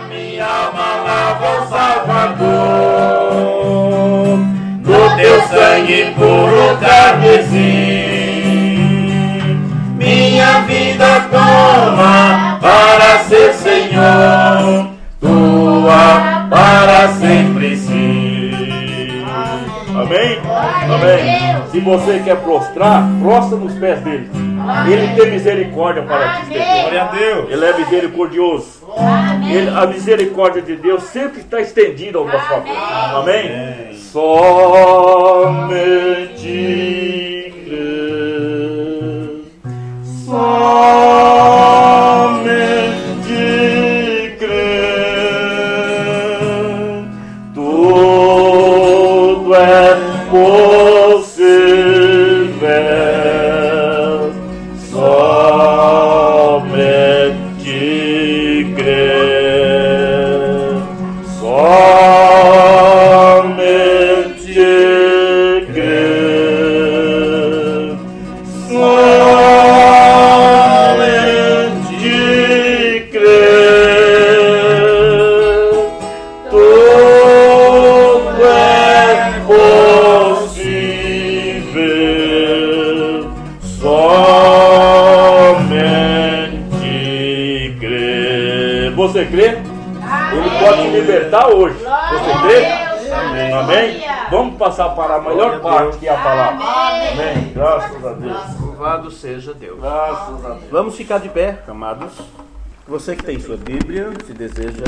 minha alma lava o Salvador, no teu sangue puro carmesim. Minha vida toma para ser Senhor, tua para sempre sim. Amém? Amém. Se você quer prostrar, prostra nos pés dele. Ele tem misericórdia para ti. Glória a Deus. Ele é misericordioso. A misericórdia de Deus sempre está estendida ao nosso favor. Amém? Somente crer. Somente crer. Tudo é possível. Somente crer. Somente crer. Somente crer. Tudo é possível. Somente crer. Você crê? Ele pode te libertar hoje. Você crê? Amém. Amém? Vamos passar para a melhor parte, que é a palavra. Amém. Graças a Deus. Louvado seja Deus. Graças a Deus. Vamos ficar de pé, amados. Você que tem sua Bíblia, se deseja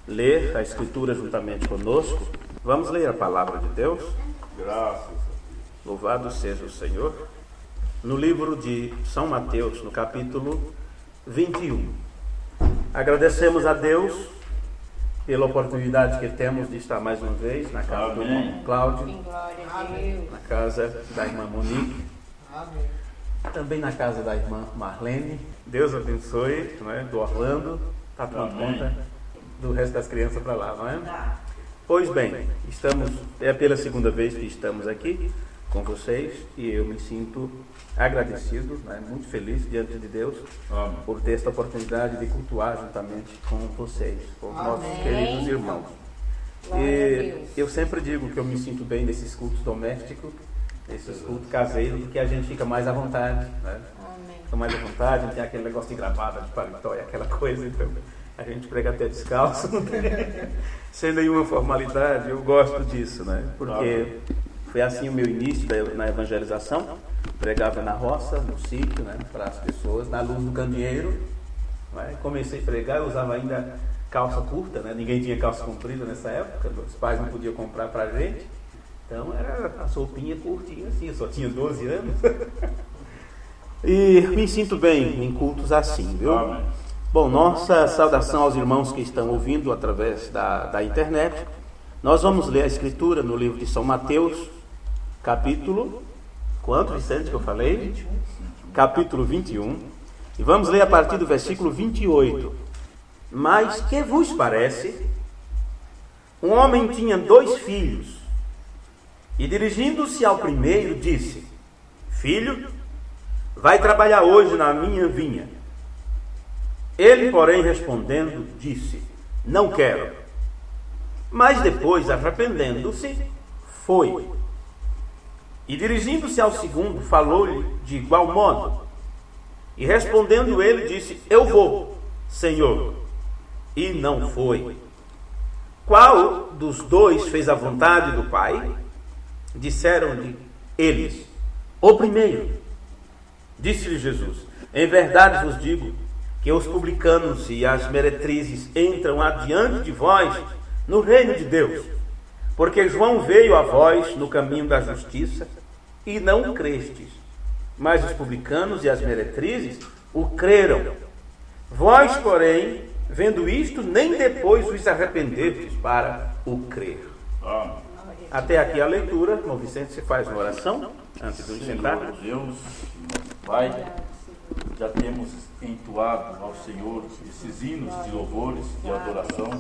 ler a Escritura juntamente conosco, vamos ler a palavra de Deus. Graças a Deus. Louvado seja o Senhor. No livro de São Mateus, no capítulo 21. Agradecemos a Deus pela oportunidade que temos de estar mais uma vez na casa do irmão Cláudio, na casa da irmã Monique, também na casa da irmã Marlene. Deus abençoe, não é? Do Orlando, está tomando conta do resto das crianças para lá, não é? Pois bem, é pela segunda vez que estamos aqui com vocês e eu me sinto agradecido, né, muito feliz diante de Deus por ter esta oportunidade de cultuar juntamente com vocês, com os nossos queridos irmãos. E eu sempre digo que eu me sinto bem nesses cultos domésticos, nesses cultos caseiros, porque a gente fica mais à vontade, né? Fica mais à vontade, não tem aquele negócio de gravata, de paletó e aquela coisa, então a gente prega até descalço, não tem, sem nenhuma formalidade. Eu gosto disso, né? Porque foi assim o meu início na evangelização. Pregava na roça, no sítio, né, para as pessoas, na luz do candeeiro. Né? Comecei a pregar, eu usava ainda calça curta, né? Ninguém tinha calça comprida nessa época, os pais não podiam comprar para a gente. Então era a roupinha curtinha assim, eu só tinha 12 anos. E me sinto bem em cultos assim, viu? Amém. Bom, nossa saudação aos irmãos que estão ouvindo através da internet. Nós vamos ler a Escritura no livro de São Mateus, capítulo... Quanto, Vicente, que eu falei? Capítulo 21. E vamos ler a partir do versículo 28. Mas que vos parece? Um homem tinha 2 filhos. E dirigindo-se ao primeiro, disse: Filho, vai trabalhar hoje na minha vinha. Ele, porém, respondendo, disse: Não quero. Mas depois, arrependendo-se, foi. E dirigindo-se ao segundo, falou-lhe de igual modo. E respondendo ele, disse: Eu vou, Senhor. E não foi. Qual dos 2 fez a vontade do Pai? Disseram-lhe eles: O primeiro. Disse-lhe Jesus: Em verdade vos digo que os publicanos e as meretrizes entram adiante de vós no reino de Deus. Porque João veio a vós no caminho da justiça e não crestes, mas os publicanos e as meretrizes o creram. Vós, porém, vendo isto, nem depois vos arrependestes para o crer. Até aqui a leitura. Irmão Vicente, você faz uma oração antes de sentar? Senhor Deus, Pai, já temos entoado ao Senhor esses hinos de louvores, de adoração.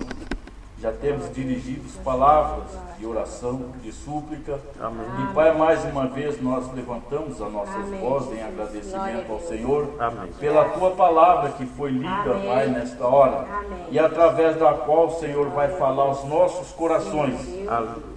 Já temos dirigido palavras de oração, de súplica. Amém. E Pai, mais uma vez nós levantamos as nossas vozes em agradecimento ao Senhor. Amém. Pela Tua palavra que foi lida, Pai, nesta hora. E através da qual o Senhor vai falar aos nossos corações.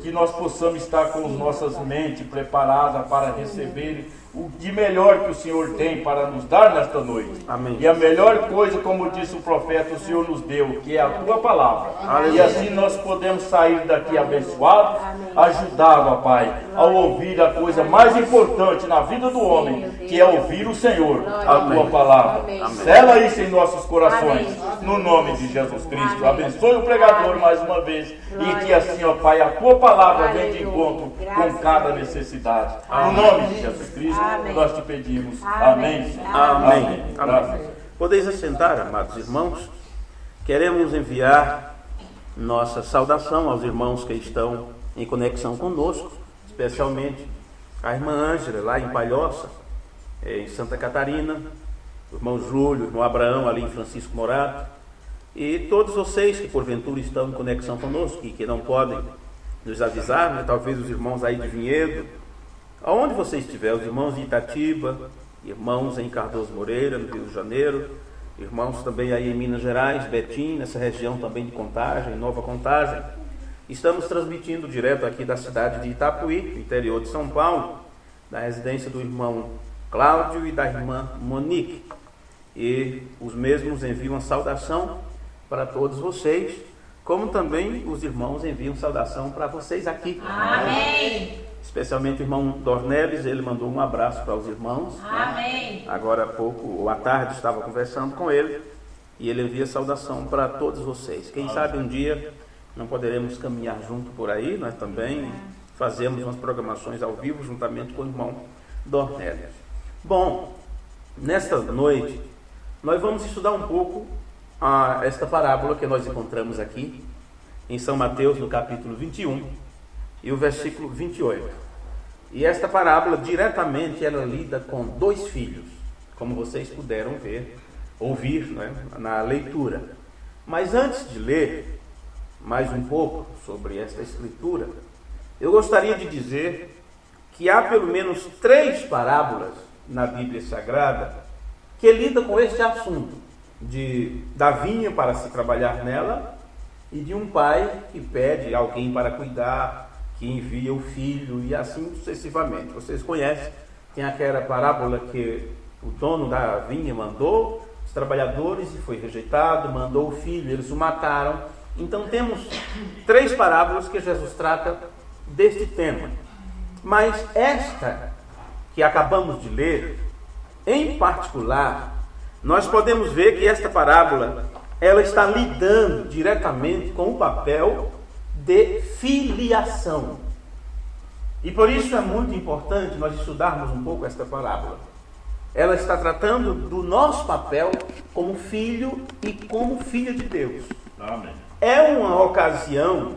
Que nós possamos estar com as nossas mentes preparadas para receber o de melhor que o Senhor tem para nos dar nesta noite. Amém. E a melhor coisa, como disse o profeta, o Senhor nos deu, que é a Tua palavra. E assim nós podemos sair daqui abençoados, ajudados, ó Pai, ao ouvir a coisa mais importante na vida do homem, que é ouvir o Senhor, a Tua palavra. Sela isso em nossos corações, no nome de Jesus Cristo. Abençoe o pregador mais uma vez, e que assim, ó Pai, a Tua palavra venha de encontro com cada necessidade. No nome de Jesus Cristo, nós te pedimos. Amém. Amém. Amém. Podeis assentar, amados irmãos. Queremos enviar nossa saudação aos irmãos que estão em conexão conosco, especialmente a irmã Ângela, lá em Palhoça, em Santa Catarina, o irmão Júlio, o irmão Abraão, ali em Francisco Morato, e todos vocês que porventura estão em conexão conosco e que não podem nos avisar, né? Talvez os irmãos aí de Vinhedo, aonde você estiver, os irmãos de Itatiba, irmãos em Cardoso Moreira, no Rio de Janeiro, irmãos também aí em Minas Gerais, Betim, nessa região também de Contagem, Nova Contagem. Estamos transmitindo direto aqui da cidade de Itapuí, interior de São Paulo, da residência do irmão Cláudio e da irmã Monique. E os mesmos enviam uma saudação para todos vocês, como também os irmãos enviam saudação para vocês aqui. Amém. Especialmente o irmão Dornelis, ele mandou um abraço para os irmãos. Amém. Né? Agora há pouco, ou à tarde, estava conversando com ele, e ele envia saudação para todos vocês. Quem sabe um dia não poderemos caminhar junto por aí, nós também fazemos umas programações ao vivo juntamente com o irmão Dornelis. Bom, nesta noite, nós vamos estudar um pouco esta parábola que nós encontramos aqui, em São Mateus, no capítulo 21, e o versículo 28. E esta parábola, diretamente, ela lida com dois filhos, como vocês puderam ouvir, né, na leitura. Mas antes de ler mais um pouco sobre esta escritura, eu gostaria de dizer que há pelo menos 3 parábolas na Bíblia Sagrada que lidam com este assunto, da vinha para se trabalhar nela, e de um pai que pede alguém para cuidar, que envia o filho, e assim sucessivamente. Vocês conhecem, tem aquela parábola que o dono da vinha mandou os trabalhadores e foi rejeitado, mandou o filho, eles o mataram. Então temos 3 parábolas que Jesus trata deste tema. Mas esta que acabamos de ler, em particular, nós podemos ver que esta parábola, ela está lidando diretamente com o papel de filiação. E por isso é muito importante nós estudarmos um pouco esta parábola. Ela está tratando do nosso papel como filho e como filha de Deus. Amém. É uma ocasião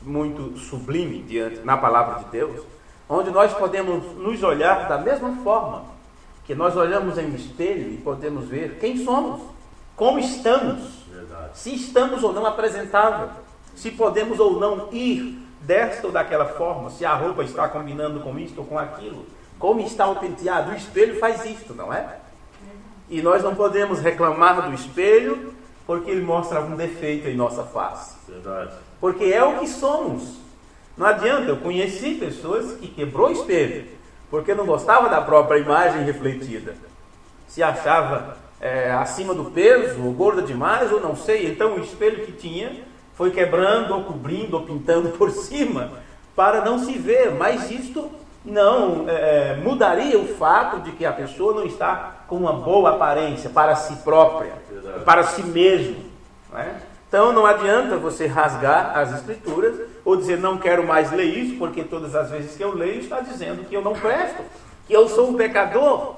muito sublime na palavra de Deus, onde nós podemos nos olhar da mesma forma que nós olhamos em um espelho e podemos ver quem somos, como estamos, se estamos ou não apresentáveis, se podemos ou não ir desta ou daquela forma, se a roupa está combinando com isto ou com aquilo, como está o penteado. O espelho faz isto, não é? E nós não podemos reclamar do espelho porque ele mostra algum defeito em nossa face. Verdade. Porque é o que somos. Não adianta, eu conheci pessoas que quebrou o espelho porque não gostava da própria imagem refletida. Se achava acima do peso, ou gorda demais, ou não sei. Então o espelho que tinha foi quebrando, ou cobrindo, ou pintando por cima, para não se ver. Mas isto não mudaria o fato de que a pessoa não está com uma boa aparência para si própria, para si mesmo. Não é? Então não adianta você rasgar as escrituras ou dizer não quero mais ler isso, porque todas as vezes que eu leio está dizendo que eu não presto, que eu sou um pecador.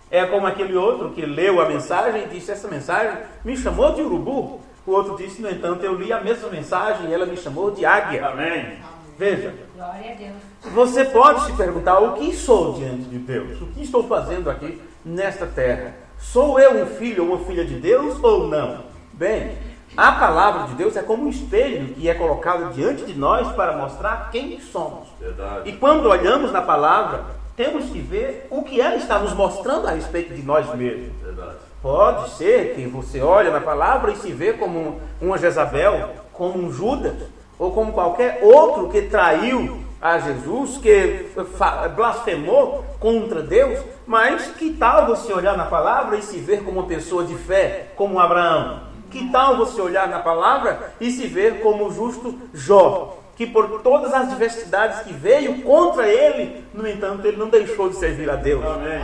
É como aquele outro que leu a mensagem e disse: essa mensagem me chamou de urubu. O outro disse: no entanto, eu li a mesma mensagem e ela me chamou de águia. Amém. Veja, Glória a Deus. você pode se perguntar: o que sou diante de Deus? O que estou fazendo aqui nesta terra? Sou eu um filho ou uma filha de Deus ou não? Bem, a palavra de Deus é como um espelho que é colocado diante de nós para mostrar quem somos. Verdade. E quando olhamos na palavra, temos que ver o que ela está nos mostrando a respeito de nós mesmos. Verdade. Pode ser que você olhe na palavra e se vê como uma Jezabel, como um Judas, ou como qualquer outro que traiu a Jesus, que blasfemou contra Deus. Mas que tal você olhar na palavra e se ver como uma pessoa de fé, como Abraão? Que tal você olhar na palavra e se ver como o justo Jó, que por todas as adversidades que veio contra ele, no entanto, ele não deixou de servir a Deus. Amém.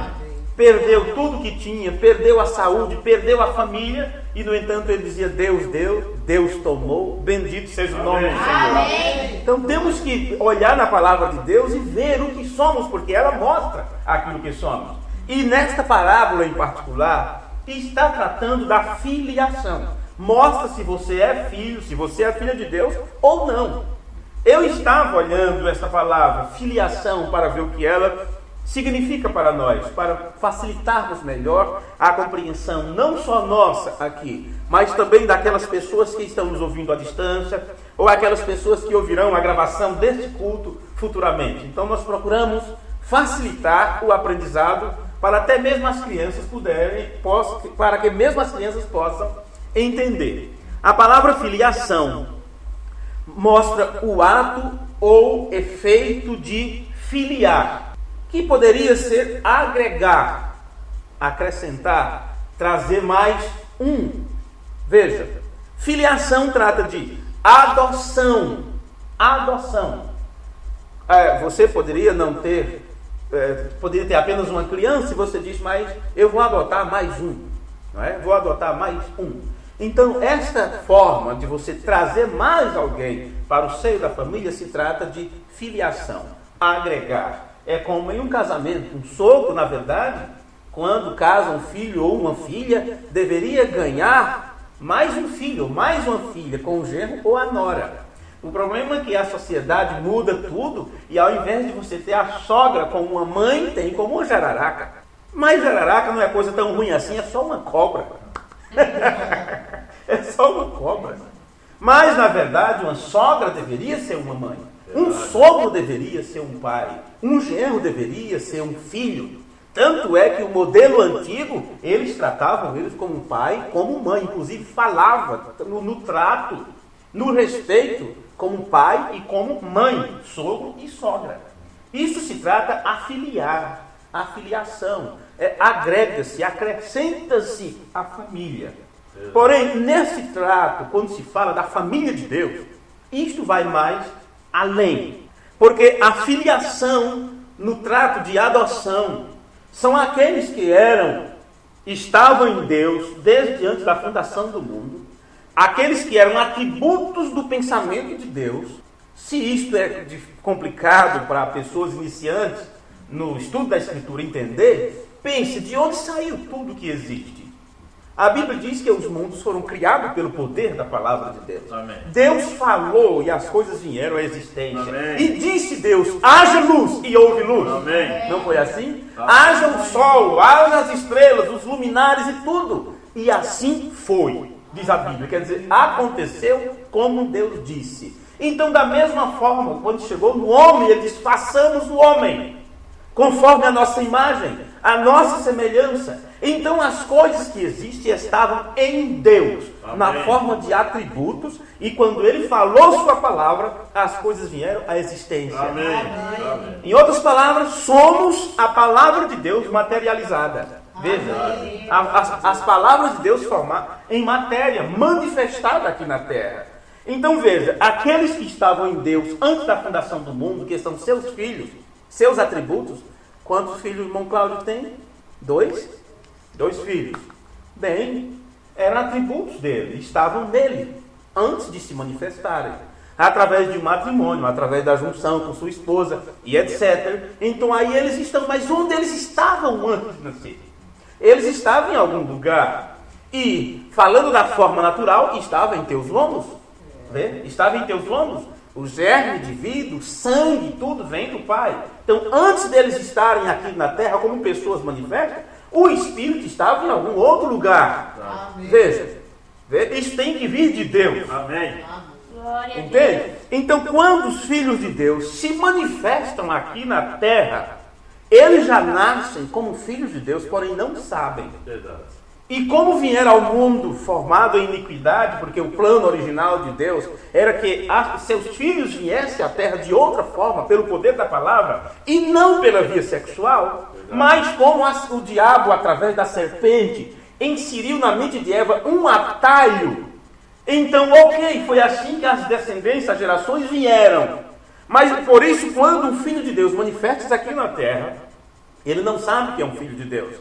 Perdeu tudo que tinha, perdeu a saúde, perdeu a família, e no entanto ele dizia: Deus deu, Deus tomou, bendito seja o nome do Senhor. Então temos que olhar na palavra de Deus e ver o que somos, porque ela mostra aquilo que somos. E nesta parábola em particular, está tratando da filiação. Mostra se você é filho, se você é filha de Deus ou não. Eu estava olhando essa palavra, filiação, para ver o que ela significa para nós, para facilitarmos melhor a compreensão, não só nossa aqui, mas também daquelas pessoas que estão nos ouvindo à distância, ou aquelas pessoas que ouvirão a gravação deste culto futuramente. Então nós procuramos facilitar o aprendizado para até mesmo as crianças para que mesmo as crianças possam entender. A palavra filiação mostra o ato ou efeito de filiar, que poderia ser agregar, acrescentar, trazer mais um. Veja, filiação trata de adoção. Adoção. Você poderia não ter, poderia ter apenas uma criança e você diz: mas eu vou adotar mais um, não é? Vou adotar mais um. Então, esta forma de você trazer mais alguém para o seio da família se trata de filiação, agregar. É como em um casamento, um sogro, na verdade, quando casa um filho ou uma filha, deveria ganhar mais um filho ou mais uma filha com o genro ou a nora. O problema é que a sociedade muda tudo e ao invés de você ter a sogra como uma mãe, tem como uma jararaca. Mas jararaca não é coisa tão ruim assim, é só uma cobra. É só uma cobra. Mas, na verdade, uma sogra deveria ser uma mãe. Um sogro deveria ser um pai. Um genro deveria ser um filho. Tanto é que o modelo antigo, eles tratavam eles como pai, como mãe. Inclusive falava no trato, no respeito, como pai e como mãe, sogro e sogra. Isso se trata afiliar, a filiação. Agrega-se, acrescenta-se à família. Porém, nesse trato, quando se fala da família de Deus, isto vai mais além. Porque a filiação no trato de adoção são aqueles que estavam em Deus desde antes da fundação do mundo, aqueles que eram atributos do pensamento de Deus. Se isto é complicado para pessoas iniciantes no estudo da Escritura entender, pense de onde saiu tudo que existe. A Bíblia diz que os mundos foram criados pelo poder da palavra de Deus. Amém. Deus falou e as coisas vieram à existência. Amém. E disse Deus: haja luz, e houve luz. Amém. Não foi assim? Amém. Haja o sol, haja as estrelas, os luminares e tudo. E assim foi, diz a Bíblia. Quer dizer, aconteceu como Deus disse. Então, da mesma forma, quando chegou no homem, ele disse: façamos o homem conforme a nossa imagem, a nossa semelhança. Então as coisas que existem estavam em Deus, Amém. Na forma de atributos, e quando Ele falou sua palavra, as coisas vieram à existência. Amém. Amém. Em outras palavras, somos a palavra de Deus materializada. Veja, as palavras de Deus em matéria, manifestada aqui na terra. Então veja, aqueles que estavam em Deus antes da fundação do mundo, que são seus filhos, seus atributos. Quantos filhos o irmão Cláudio tem? 2 filhos. Bem, eram atributos dele, estavam nele, antes de se manifestarem. Através de um matrimônio, através da junção com sua esposa e etc. Então aí eles estão, mas onde eles estavam antes de nascer? Eles estavam em algum lugar. E, falando da forma natural, estava em teus lombos. Vê? Estava em teus lombos. O germe de vida, o sangue, tudo vem do Pai. Então, antes deles estarem aqui na terra como pessoas manifestas, o Espírito estava em algum outro lugar. Amém. Veja, Isso tem que vir de Deus. Amém. Glória a Entende? Deus. Então, quando os filhos de Deus se manifestam aqui na terra, eles já nascem como filhos de Deus, porém não sabem. Verdade. E como vieram ao mundo formado em iniquidade, porque o plano original de Deus era que seus filhos viessem à terra de outra forma, pelo poder da palavra, e não pela via sexual, mas como o diabo, através da serpente, inseriu na mente de Eva um atalho. Então, foi assim que as descendências, as gerações vieram. Mas por isso, quando um filho de Deus manifesta-se aqui na terra, ele não sabe que é um filho de Deus.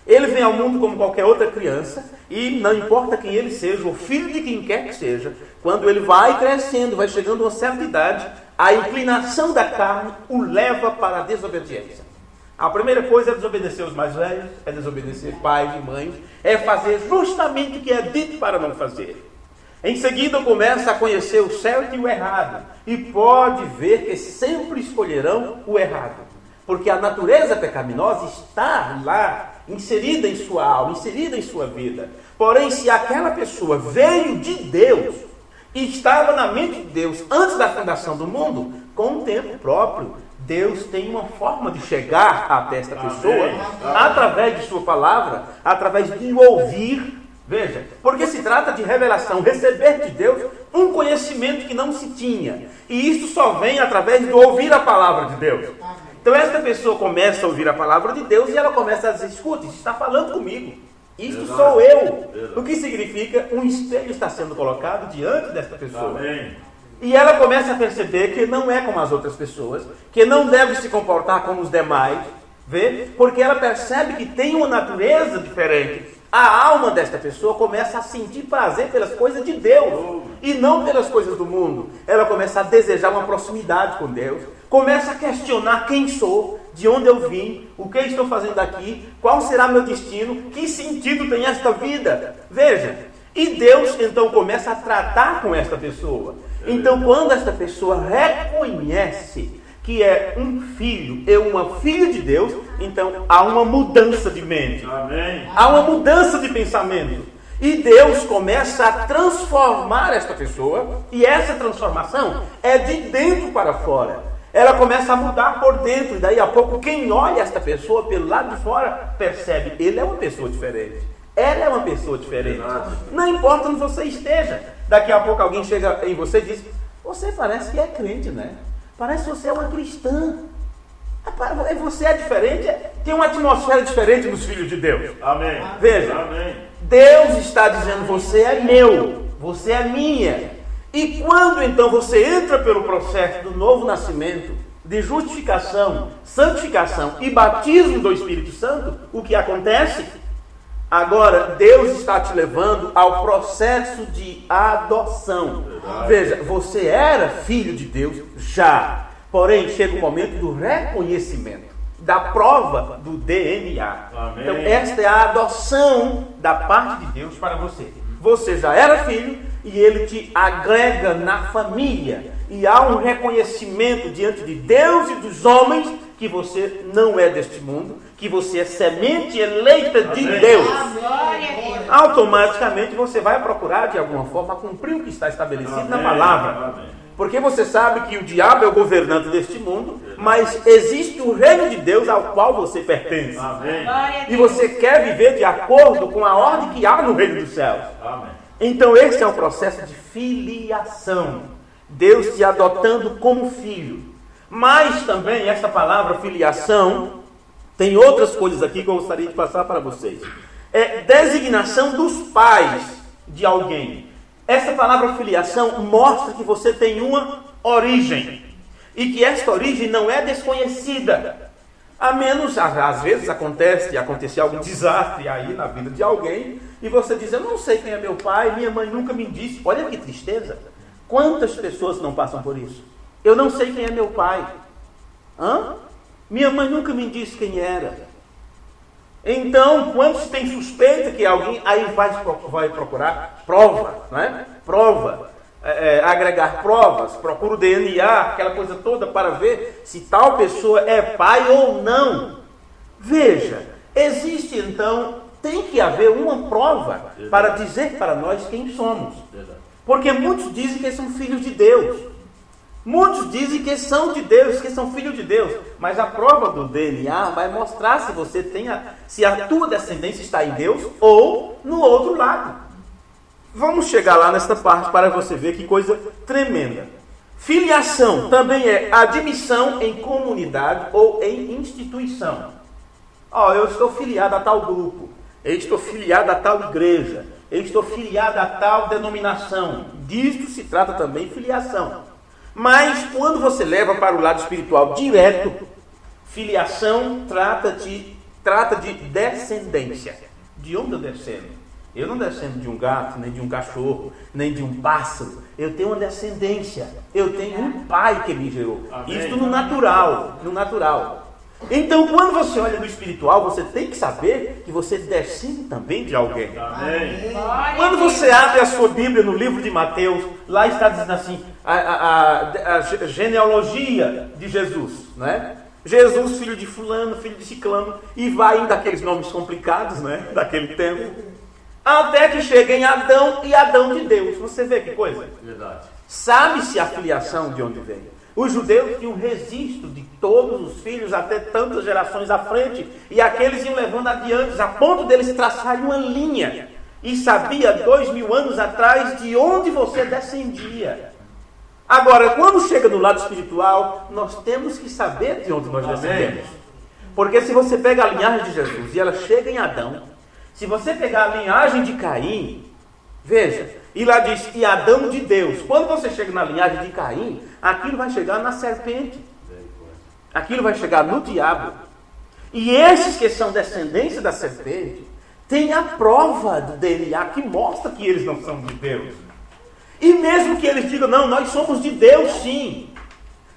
Ele vem ao mundo como qualquer outra criança, e não importa quem ele seja, o filho de quem quer que seja, quando ele vai crescendo, vai chegando a uma certa idade, a inclinação da carne o leva para a desobediência. A primeira coisa é desobedecer os mais velhos, é desobedecer pais e mães, é fazer justamente o que é dito para não fazer. Em seguida começa a conhecer o certo e o errado, e pode ver que sempre escolherão o errado, porque a natureza pecaminosa está lá, inserida em sua alma, inserida em sua vida. Porém, se aquela pessoa veio de Deus e estava na mente de Deus antes da fundação do mundo, com o tempo próprio, Deus tem uma forma de chegar até esta pessoa, através de sua palavra, através de ouvir. Veja, porque se trata de revelação, receber de Deus um conhecimento que não se tinha. E isso só vem através de ouvir a palavra de Deus. Então esta pessoa começa a ouvir a palavra de Deus e ela começa a dizer, escuta, isso está falando comigo. Isto sou eu. O que significa um espelho está sendo colocado diante desta pessoa. Amém. E ela começa a perceber que não é como as outras pessoas, que não deve se comportar como os demais, vê? Porque ela percebe que tem uma natureza diferente. A alma desta pessoa começa a sentir prazer pelas coisas de Deus e não pelas coisas do mundo. Ela começa a desejar uma proximidade com Deus, começa a questionar quem sou, de onde eu vim, o que estou fazendo aqui, qual será meu destino, que sentido tem esta vida. Veja, e Deus então começa a tratar com esta pessoa. Então quando esta pessoa reconhece que é um filho e uma filha de Deus, então há uma mudança de mente. Amém. Há uma mudança de pensamento. E Deus começa a transformar esta pessoa, e essa transformação é de dentro para fora. Ela começa a mudar por dentro, e daí a pouco quem olha esta pessoa pelo lado de fora percebe, ele é uma pessoa diferente. Ela é uma pessoa diferente. Não importa onde você esteja. Daqui a pouco alguém chega em você e diz, você parece que é crente, né? Parece que você é uma cristã. Você é diferente, tem uma atmosfera diferente nos filhos de Deus. Amém. Veja, Amém. Deus está dizendo, você é meu, você é minha. E quando então você entra pelo processo do novo nascimento, de justificação, santificação e batismo do Espírito Santo, o que acontece? Agora, Deus está te levando ao processo de adoção. Veja, você era filho de Deus já. Porém, chega o momento do reconhecimento, da prova do DNA. Amém. Então, esta é a adoção da parte de Deus para você. Você já era filho e Ele te agrega na família. E há um reconhecimento diante de Deus e dos homens que você não é deste mundo, que você é semente eleita de Deus. Glória a Deus. Automaticamente você vai procurar de alguma forma cumprir o que está estabelecido na palavra. Amém. Porque você sabe que o diabo é o governante deste mundo, mas existe o reino de Deus ao qual você pertence. Amém. Glória a E Deus. você quer viver de acordo com a ordem que há no reino dos céus. Amém. Então esse é o processo de filiação. Deus te adotando como filho. Mas também essa palavra filiação tem outras coisas aqui que eu gostaria de passar para vocês. É designação dos pais de alguém. Essa palavra filiação mostra que você tem uma origem. E que esta origem não é desconhecida. A menos, às vezes acontecer algum desastre aí na vida de alguém, e você diz, eu não sei quem é meu pai, minha mãe nunca me disse. Olha que tristeza. Quantas pessoas não passam por isso? Eu não sei quem é meu pai. Minha mãe nunca me disse quem era. Então, quando se tem suspeita que alguém, aí vai procurar prova, não é? Prova. Agregar provas, procura o DNA, aquela coisa toda para ver se tal pessoa é pai ou não. Veja, existe então tem que haver uma prova para dizer para nós quem somos. Porque muitos dizem que são filhos de Deus. Muitos dizem que são de Deus, que são filhos de Deus. Mas a prova do DNA vai mostrar se você se a tua descendência está em Deus ou no outro lado. Vamos chegar lá nesta parte para você ver que coisa tremenda. Filiação também é admissão em comunidade ou em instituição. Eu estou filiado a tal grupo, eu estou filiado a tal igreja, eu estou filiado a tal denominação. Disto se trata também filiação. Mas quando você leva para o lado espiritual direto, filiação trata de descendência. De onde eu descendo? Eu não descendo de um gato, nem de um cachorro, nem de um pássaro. Eu tenho uma descendência. Eu tenho um pai que me gerou. Amém. Isto no natural. Então, quando você olha no espiritual, você tem que saber que você descende também de alguém. Amém. Quando você abre a sua Bíblia no livro de Mateus, lá está dizendo assim, a genealogia de Jesus, né? Jesus, filho de fulano, filho de ciclano, e vai indo daqueles nomes complicados, né? Daquele tempo. Até que chega em Adão e Adão de Deus. Você vê que coisa? Verdade. Sabe-se a filiação de onde vem. Os judeus tinham registro de todos os filhos até tantas gerações à frente. E aqueles iam levando adiante, a ponto deles traçarem uma linha. E sabia 2000 anos atrás de onde você descendia. Agora, quando chega no lado espiritual, nós temos que saber de onde nós descendemos. Porque se você pega a linhagem de Jesus e ela chega em Adão, se você pegar a linhagem de Caim, veja, e lá diz, e Adão de Deus. Quando você chega na linhagem de Caim, aquilo vai chegar na serpente. Aquilo vai chegar no diabo. E esses que são descendência da serpente, têm a prova do DNA que mostra que eles não são de Deus. E mesmo que eles digam, não, nós somos de Deus sim.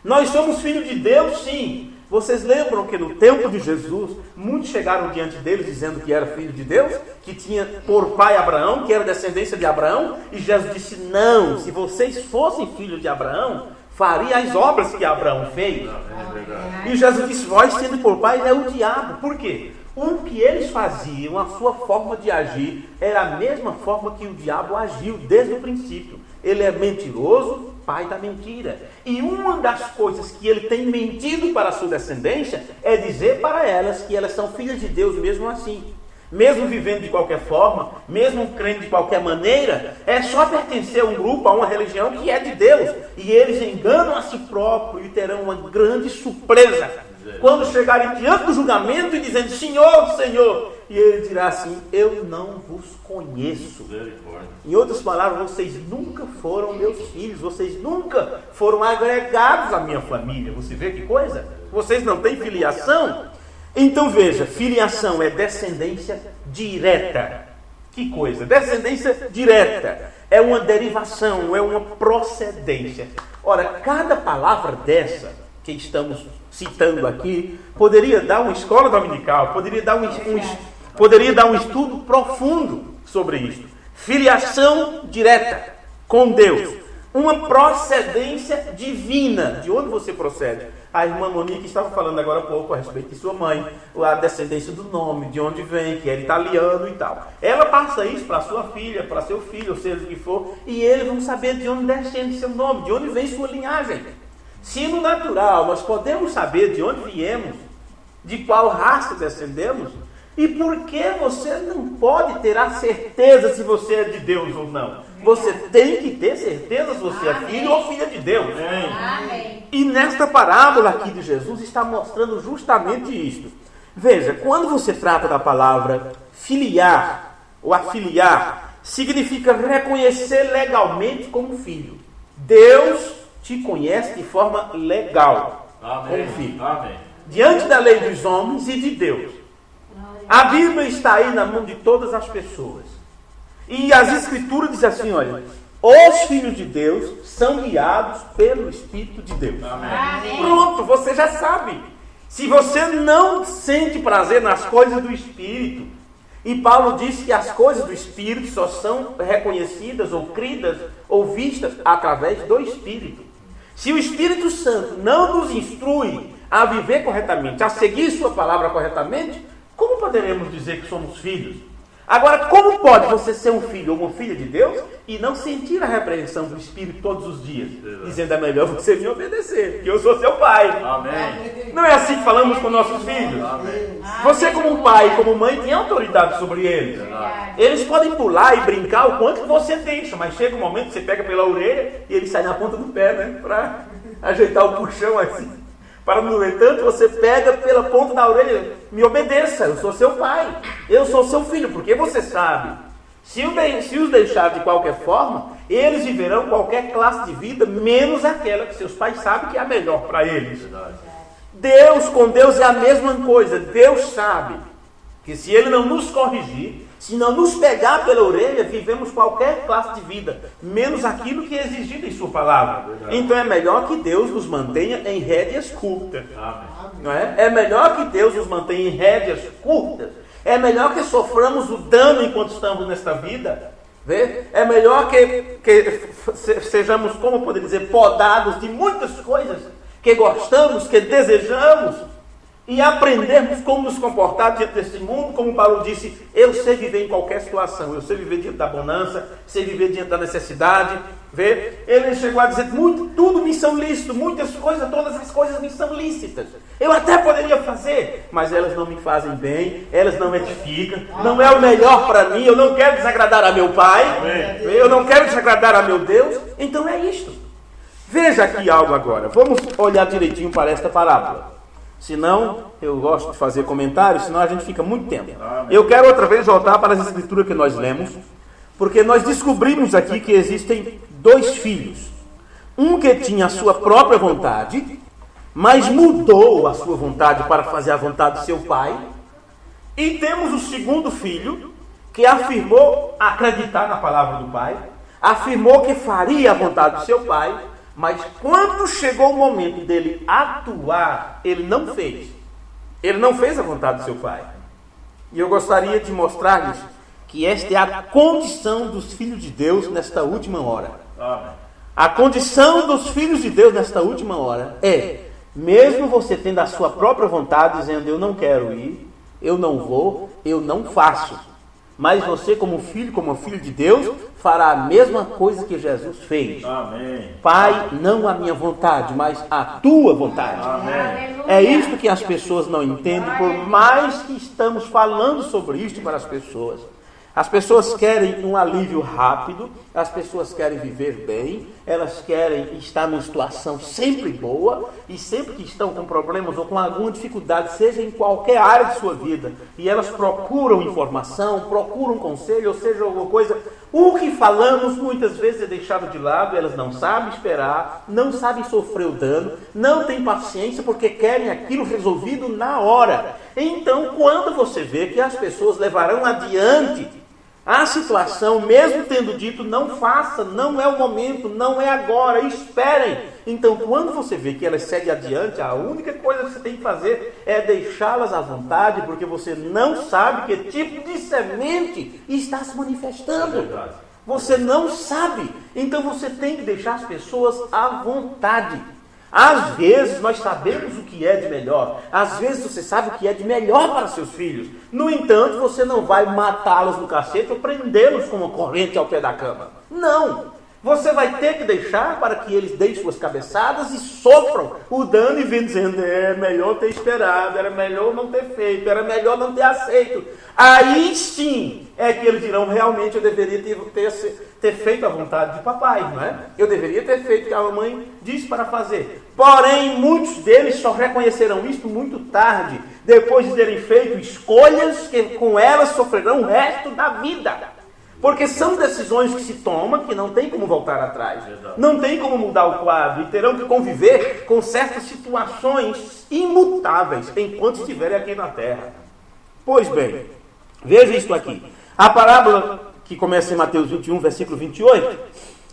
Nós somos filhos de Deus sim. Vocês lembram que no tempo de Jesus, muitos chegaram diante deles dizendo que era filho de Deus, que tinha por pai Abraão, que era descendência de Abraão, e Jesus disse, não, se vocês fossem filhos de Abraão, faria as obras que Abraão fez. E Jesus disse, vós sendo por pai é o diabo. Por quê? O que eles faziam, a sua forma de agir, era a mesma forma que o diabo agiu desde o princípio. Ele é mentiroso, pai da mentira. E uma das coisas que ele tem mentido para a sua descendência é dizer para elas que elas são filhas de Deus mesmo assim. Mesmo vivendo de qualquer forma, mesmo crendo de qualquer maneira, é só pertencer a um grupo, a uma religião que é de Deus. E eles enganam a si próprios e terão uma grande surpresa quando chegarem diante do julgamento e dizendo, Senhor, Senhor, e ele dirá assim, eu não vos conheço. Em outras palavras, vocês nunca foram meus filhos, vocês nunca foram agregados à minha família. Você vê que coisa? Vocês não têm filiação? Então veja, filiação é descendência direta. Que coisa? Descendência direta. É uma derivação, é uma procedência. Ora, cada palavra dessa que estamos citando aqui, poderia dar uma escola dominical, poderia dar um estudo profundo sobre isso. Filiação direta com Deus. Uma procedência divina. De onde você procede? A irmã Monique estava falando agora há pouco a respeito de sua mãe, a descendência do nome, de onde vem, que era italiano e tal. Ela passa isso para sua filha, para seu filho, ou seja o que for, e eles vão saber de onde descende seu nome, de onde vem sua linhagem. Se no natural nós podemos saber de onde viemos, de qual raça descendemos, e por que você não pode ter a certeza se você é de Deus ou não? Você tem que ter certeza se você é filho ou filha de Deus. Amém. E nesta parábola aqui de Jesus está mostrando justamente isto. Veja, quando você trata da palavra filiar ou afiliar, significa reconhecer legalmente como filho. Deus te conhece de forma legal como filho. Amém. Diante da lei dos homens e de Deus. A Bíblia está aí na mão de todas as pessoas. E as Escrituras dizem assim, olha, os filhos de Deus são guiados pelo Espírito de Deus. Amém. Pronto, você já sabe. Se você não sente prazer nas coisas do Espírito, e Paulo diz que as coisas do Espírito só são reconhecidas ou cridas ou vistas através do Espírito. Se o Espírito Santo não nos instrui a viver corretamente, a seguir sua palavra corretamente, como poderemos dizer que somos filhos? Agora, como pode você ser um filho ou uma filha de Deus e não sentir a repreensão do Espírito todos os dias? Dizendo, é melhor você me obedecer, porque eu sou seu pai. Amém. Não é assim que falamos com nossos filhos? Amém. Você como pai e como mãe tem autoridade sobre eles. Eles podem pular e brincar o quanto você deixa, mas chega um momento que você pega pela orelha e ele sai na ponta do pé, né? Para ajeitar o puxão assim. Para no entanto, você pega pela ponta da orelha, me obedeça, eu sou seu pai, eu sou seu filho, porque você sabe, se os deixar de qualquer forma, eles viverão qualquer classe de vida, menos aquela que seus pais sabem que é a melhor para eles. Com Deus é a mesma coisa. Deus sabe que se Ele não nos corrigir, se não nos pegar pela orelha, vivemos qualquer classe de vida, menos aquilo que é exigido em sua palavra. Então é melhor que Deus nos mantenha em rédeas curtas. Não é? É melhor que Deus nos mantenha em rédeas curtas. É melhor que soframos o dano enquanto estamos nesta vida. Vê? É melhor que sejamos, como eu poderia dizer, podados de muitas coisas que gostamos, que desejamos, e aprendermos como nos comportar diante desse mundo. Como Paulo disse, eu sei viver em qualquer situação, eu sei viver diante da bonança, sei viver diante da necessidade. Vê? Ele chegou a dizer, tudo me são lícito, muitas coisas, todas as coisas me são lícitas. Eu até poderia fazer, mas elas não me fazem bem, elas não edificam, não é o melhor para mim, eu não quero desagradar a meu pai, eu não quero desagradar a meu Deus. Então é isto. Veja aqui algo agora, vamos olhar direitinho para esta parábola. Senão, eu gosto de fazer comentários, senão a gente fica muito tempo. Eu quero outra vez voltar para as escrituras que nós lemos, porque nós descobrimos aqui que existem dois filhos. Um que tinha a sua própria vontade, mas mudou a sua vontade para fazer a vontade do seu pai. E temos o segundo filho, que afirmou acreditar na palavra do pai, afirmou que faria a vontade do seu pai, mas quando chegou o momento dele atuar, ele não fez. Ele não fez a vontade do seu pai. E eu gostaria de mostrar-lhes que esta é a condição dos filhos de Deus nesta última hora. A condição dos filhos de Deus nesta última hora é, mesmo você tendo a sua própria vontade, dizendo, eu não quero ir, eu não vou, eu não faço. Mas você, como filho, como filho de Deus, fará a mesma coisa que Jesus fez. Amém. Pai, não a minha vontade, mas a tua vontade. Amém. É isto que as pessoas não entendem, por mais que estamos falando sobre isto para as pessoas. As pessoas querem um alívio rápido, as pessoas querem viver bem, elas querem estar numa situação sempre boa, e sempre que estão com problemas ou com alguma dificuldade, seja em qualquer área de sua vida, e elas procuram informação, procuram conselho, ou seja, alguma coisa, o que falamos muitas vezes é deixado de lado, elas não sabem esperar, não sabem sofrer o dano, não têm paciência porque querem aquilo resolvido na hora. Então, quando você vê que as pessoas levarão adiante a situação, mesmo tendo dito, não faça, não é o momento, não é agora, esperem. Então, quando você vê que elas seguem adiante, a única coisa que você tem que fazer é deixá-las à vontade, porque você não sabe que tipo de semente está se manifestando. Você não sabe. Então, você tem que deixar as pessoas à vontade. Às vezes nós sabemos o que é de melhor. Às vezes você sabe o que é de melhor para seus filhos. No entanto, você não vai matá-los no cacete ou prendê-los com uma corrente ao pé da cama. Não. Você vai ter que deixar para que eles deem suas cabeçadas e sofram o dano e vêm dizendo, é melhor ter esperado, era melhor não ter feito, era melhor não ter aceito. Aí sim é que eles dirão, realmente eu deveria ter feito a vontade de papai, não é? Eu deveria ter feito o que a mamãe disse para fazer. Porém, muitos deles só reconhecerão isso muito tarde, depois de terem feito escolhas que com elas sofrerão o resto da vida. Porque são decisões que se tomam que não tem como voltar atrás. Não tem como mudar o quadro. E terão que conviver com certas situações imutáveis enquanto estiverem aqui na terra. Pois bem, veja isto aqui. A parábola que começa em Mateus 21, versículo 28.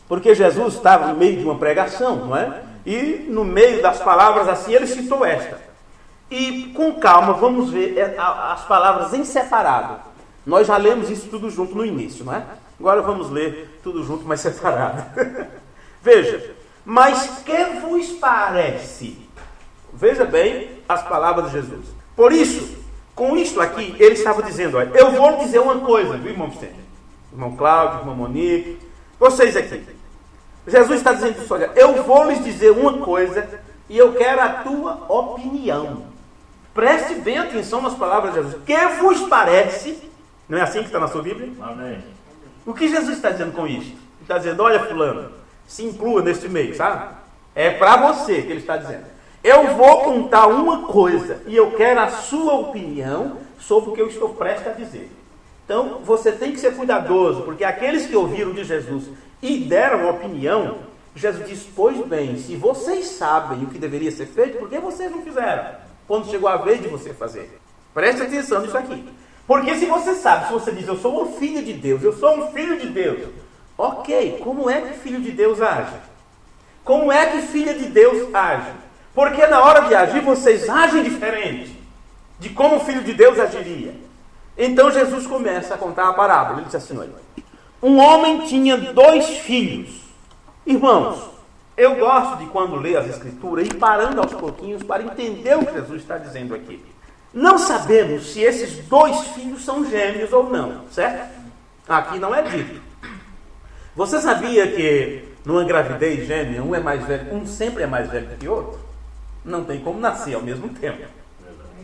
Porque Jesus estava no meio de uma pregação, não é? E no meio das palavras assim, ele citou esta. E com calma, vamos ver as palavras em separado. Nós já lemos isso tudo junto no início, não é? Agora vamos ler tudo junto, mas separado. Veja, mas que vos parece? Veja bem as palavras de Jesus. Por isso, Com isto aqui, ele estava dizendo, olha, eu vou lhe dizer uma coisa, viu, irmão Vicente? Irmão Cláudio, irmão Monique, vocês aqui. Jesus está dizendo isso, olha, eu vou lhes dizer uma coisa e eu quero a tua opinião. Preste bem atenção nas palavras de Jesus. Que vos parece? Não é assim que está na sua Bíblia? Amém. O que Jesus está dizendo com isso? Ele está dizendo, olha fulano, se inclua neste meio, sabe? É para você que ele está dizendo. Eu vou contar uma coisa e eu quero a sua opinião sobre o que eu estou prestes a dizer. Então, você tem que ser cuidadoso, porque aqueles que ouviram de Jesus e deram opinião, Jesus diz, pois bem, se vocês sabem o que deveria ser feito, por que vocês não fizeram? Quando chegou a vez de você fazer. Preste atenção nisso aqui. Porque se você sabe, se você diz, eu sou um filho de Deus, eu sou um filho de Deus. Ok, como é que filho de Deus age? Como é que filha de Deus age? Porque na hora de agir, vocês agem diferente de como o filho de Deus agiria. Então Jesus começa a contar a parábola. Ele diz assim, olha, um homem tinha 2 filhos. Irmãos, eu gosto de quando leio as Escrituras ir parando aos pouquinhos para entender o que Jesus está dizendo aqui. Não sabemos se esses 2 filhos são gêmeos ou não, certo? Aqui não é dito. Você sabia que numa gravidez gêmea, um é mais velho, um sempre é mais velho que o outro? Não tem como nascer ao mesmo tempo.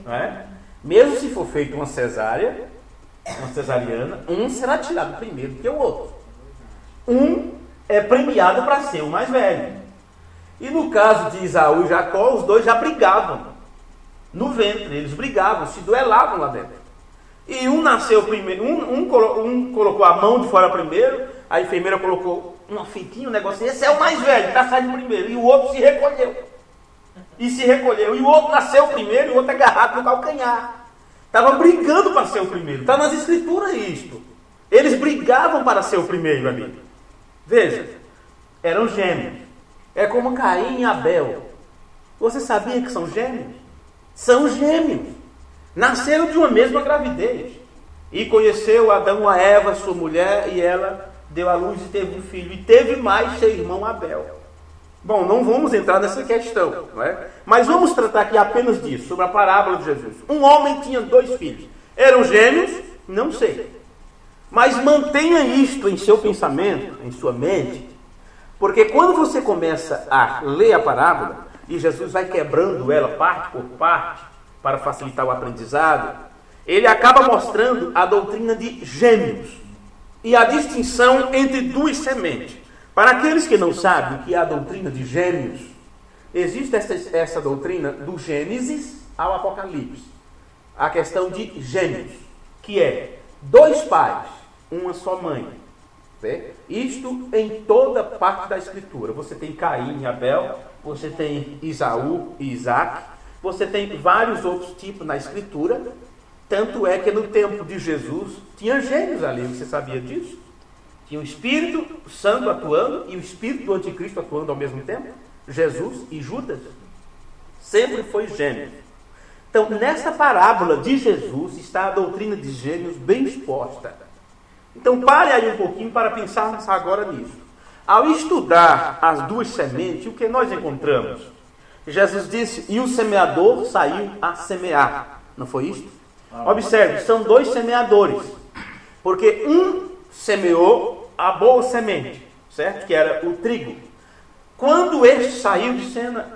Não é? Mesmo se for feita uma cesariana, um será tirado primeiro que o outro. Um é premiado para ser o mais velho. E no caso de Isaú e Jacó, os 2 já brigavam no ventre, eles brigavam, se duelavam lá dentro. E um nasceu primeiro, um colocou a mão de fora primeiro, a enfermeira colocou uma fitinha, um negócio, esse é o mais velho, está saindo primeiro, e o outro se recolheu. E o outro nasceu primeiro, e o outro agarrado no calcanhar. Estava brigando para ser o primeiro. Está nas Escrituras isto. Eles brigavam para ser o primeiro ali. Veja, eram gêmeos. É como Caim e Abel. Você sabia que são gêmeos? São gêmeos. Nasceram de uma mesma gravidez. E conheceu Adão a Eva, sua mulher, e ela deu à luz e teve um filho. E teve mais seu irmão Abel. Bom, não vamos entrar nessa questão, não é? Mas vamos tratar aqui apenas disso, sobre a parábola de Jesus. Um homem tinha 2 filhos. Eram gêmeos? Não sei. Mas mantenha isto em seu pensamento, em sua mente, porque quando você começa a ler a parábola, e Jesus vai quebrando ela parte por parte, para facilitar o aprendizado, ele acaba mostrando a doutrina de gêmeos e a distinção entre 2 sementes. Para aqueles que não sabem o que é a doutrina de gêmeos, existe essa doutrina do Gênesis ao Apocalipse. A questão de gêmeos, que é 2 pais, uma só mãe. Vê? Isto em toda parte da Escritura. Você tem Caim e Abel, você tem Isaú e Isaac, você tem vários outros tipos na Escritura. Tanto é que no tempo de Jesus tinha gêmeos ali, você sabia disso? Tinha o Espírito Santo atuando e o Espírito do Anticristo atuando ao mesmo tempo. Jesus e Judas. Sempre foi gêmeo. Então, nessa parábola de Jesus está a doutrina de gêmeos bem exposta. Então, pare aí um pouquinho para pensarmos agora nisso. Ao estudar as 2 sementes, o que nós encontramos? Jesus disse, e o semeador saiu a semear. Não foi isso? Observe, são 2 semeadores. Porque um semeou a boa semente, certo? Que era o trigo. Quando este saiu de cena,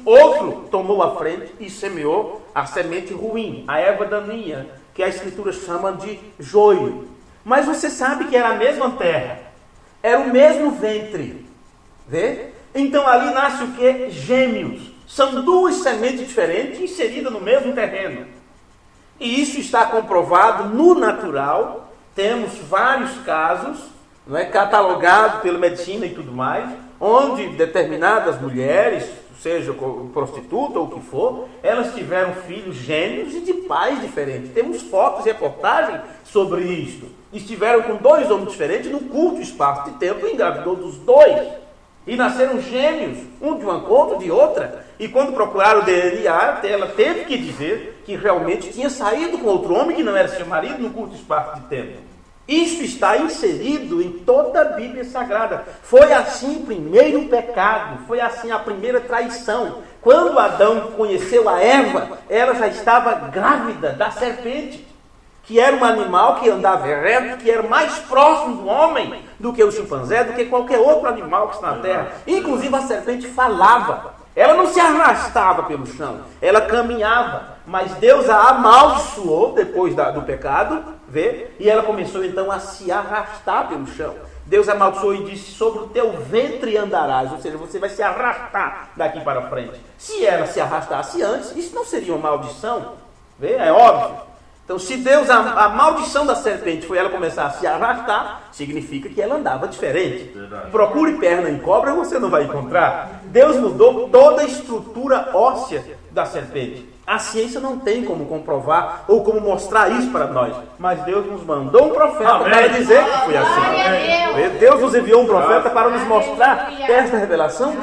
outro tomou a frente e semeou a semente ruim, a erva daninha, que a Escritura chama de joio. Mas você sabe que era a mesma terra, era o mesmo ventre. Vê? Então ali nasce o que? Gêmeos. São 2 sementes diferentes inseridas no mesmo terreno. E isso está comprovado no natural. Temos vários casos, não é, catalogado pela medicina e tudo mais, onde determinadas mulheres, seja prostituta ou o que for, elas tiveram filhos gêmeos e de pais diferentes. Temos fotos e reportagens sobre isto. Estiveram com 2 homens diferentes num curto espaço de tempo e engravidou dos 2. E nasceram gêmeos, um de uma conta, de outra. E quando procuraram o DNA, ela teve que dizer que realmente tinha saído com outro homem que não era seu marido num curto espaço de tempo. Isso está inserido em toda a Bíblia Sagrada. Foi assim o primeiro pecado, foi assim a primeira traição. Quando Adão conheceu a Eva, ela já estava grávida da serpente, que era um animal que andava reto, que era mais próximo do homem do que o chimpanzé, do que qualquer outro animal que está na terra. Inclusive a serpente falava. Ela não se arrastava pelo chão, ela caminhava. Mas Deus a amaldiçoou depois do pecado, vê? E ela começou então a se arrastar pelo chão. Deus amaldiçoou e disse: sobre o teu ventre andarás, ou seja, você vai se arrastar daqui para frente. Se ela se arrastasse antes, isso não seria uma maldição, vê? É óbvio. Então, se Deus, a maldição da serpente foi ela começar a se arrastar, significa que ela andava diferente. Verdade. Procure perna em cobra, você não vai encontrar. Deus mudou toda a estrutura óssea da serpente. A ciência não tem como comprovar ou como mostrar isso para nós. Mas Deus nos mandou um profeta para dizer que foi assim. Deus nos enviou um profeta para nos mostrar esta revelação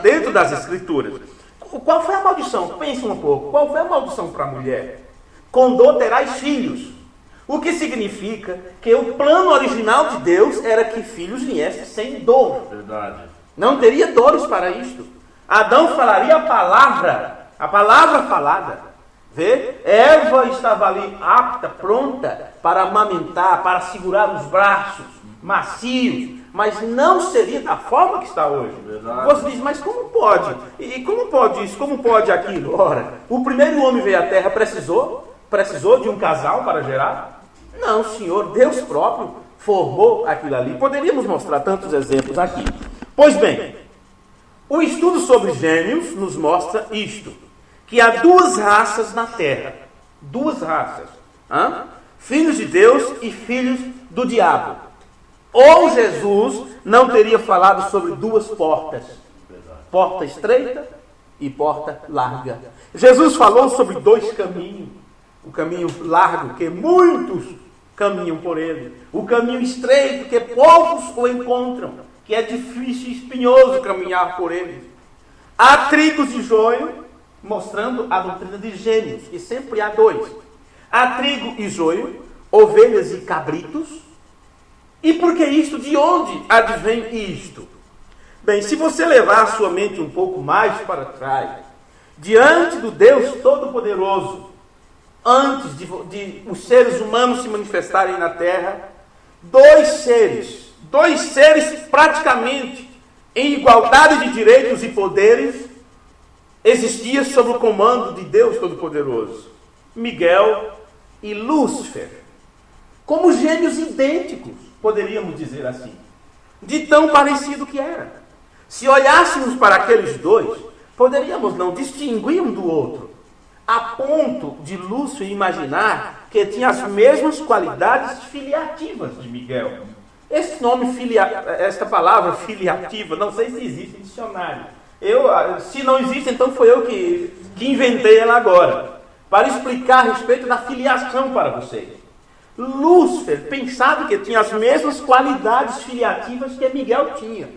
dentro das Escrituras. Qual foi a maldição? Pense um pouco. Qual foi a maldição para a mulher? Com dor terás filhos. O que significa que o plano original de Deus era que filhos viessem sem dor. Verdade. Não teria dores para isto. Adão falaria a palavra falada. Vê? Eva estava ali apta, pronta para amamentar, para segurar os braços macios, mas não seria da forma que está hoje. Verdade. Você diz, mas como pode? E como pode isso? Como pode aquilo? Ora, o primeiro homem veio à terra, precisou de um casal para gerar? Não, Senhor, Deus próprio formou aquilo ali. Poderíamos mostrar tantos exemplos aqui. Pois bem, o estudo sobre gêmeos nos mostra isto, que há duas raças na terra. Duas raças. Filhos de Deus e filhos do diabo. Ou Jesus não teria falado sobre duas portas. Porta estreita e porta larga. Jesus falou sobre dois caminhos. O caminho largo, que muitos caminham por ele. O caminho estreito, que poucos o encontram. Que é difícil e espinhoso caminhar por ele. Há trigos de joio, mostrando a doutrina de gêmeos, que sempre há dois. Há trigo e joio, ovelhas e cabritos. E por que isto? De onde advém isto? Bem, se você levar a sua mente um pouco mais para trás, diante do Deus Todo-Poderoso, antes de os seres humanos se manifestarem na terra, dois seres praticamente em igualdade de direitos e poderes, existiam sob o comando de Deus Todo-Poderoso: Miguel e Lúcifer. Como gêmeos idênticos, poderíamos dizer assim, de tão parecido que era. Se olhássemos para aqueles dois, poderíamos não distinguir um do outro, a ponto de Lúcifer imaginar que tinha as mesmas qualidades filiativas de Miguel. Esse nome, esta palavra filiativa, não sei se existe em dicionário. Se não existe, então foi eu que inventei ela agora, para explicar a respeito da filiação para vocês. Lúcifer pensava que tinha as mesmas qualidades filiativas que Miguel tinha.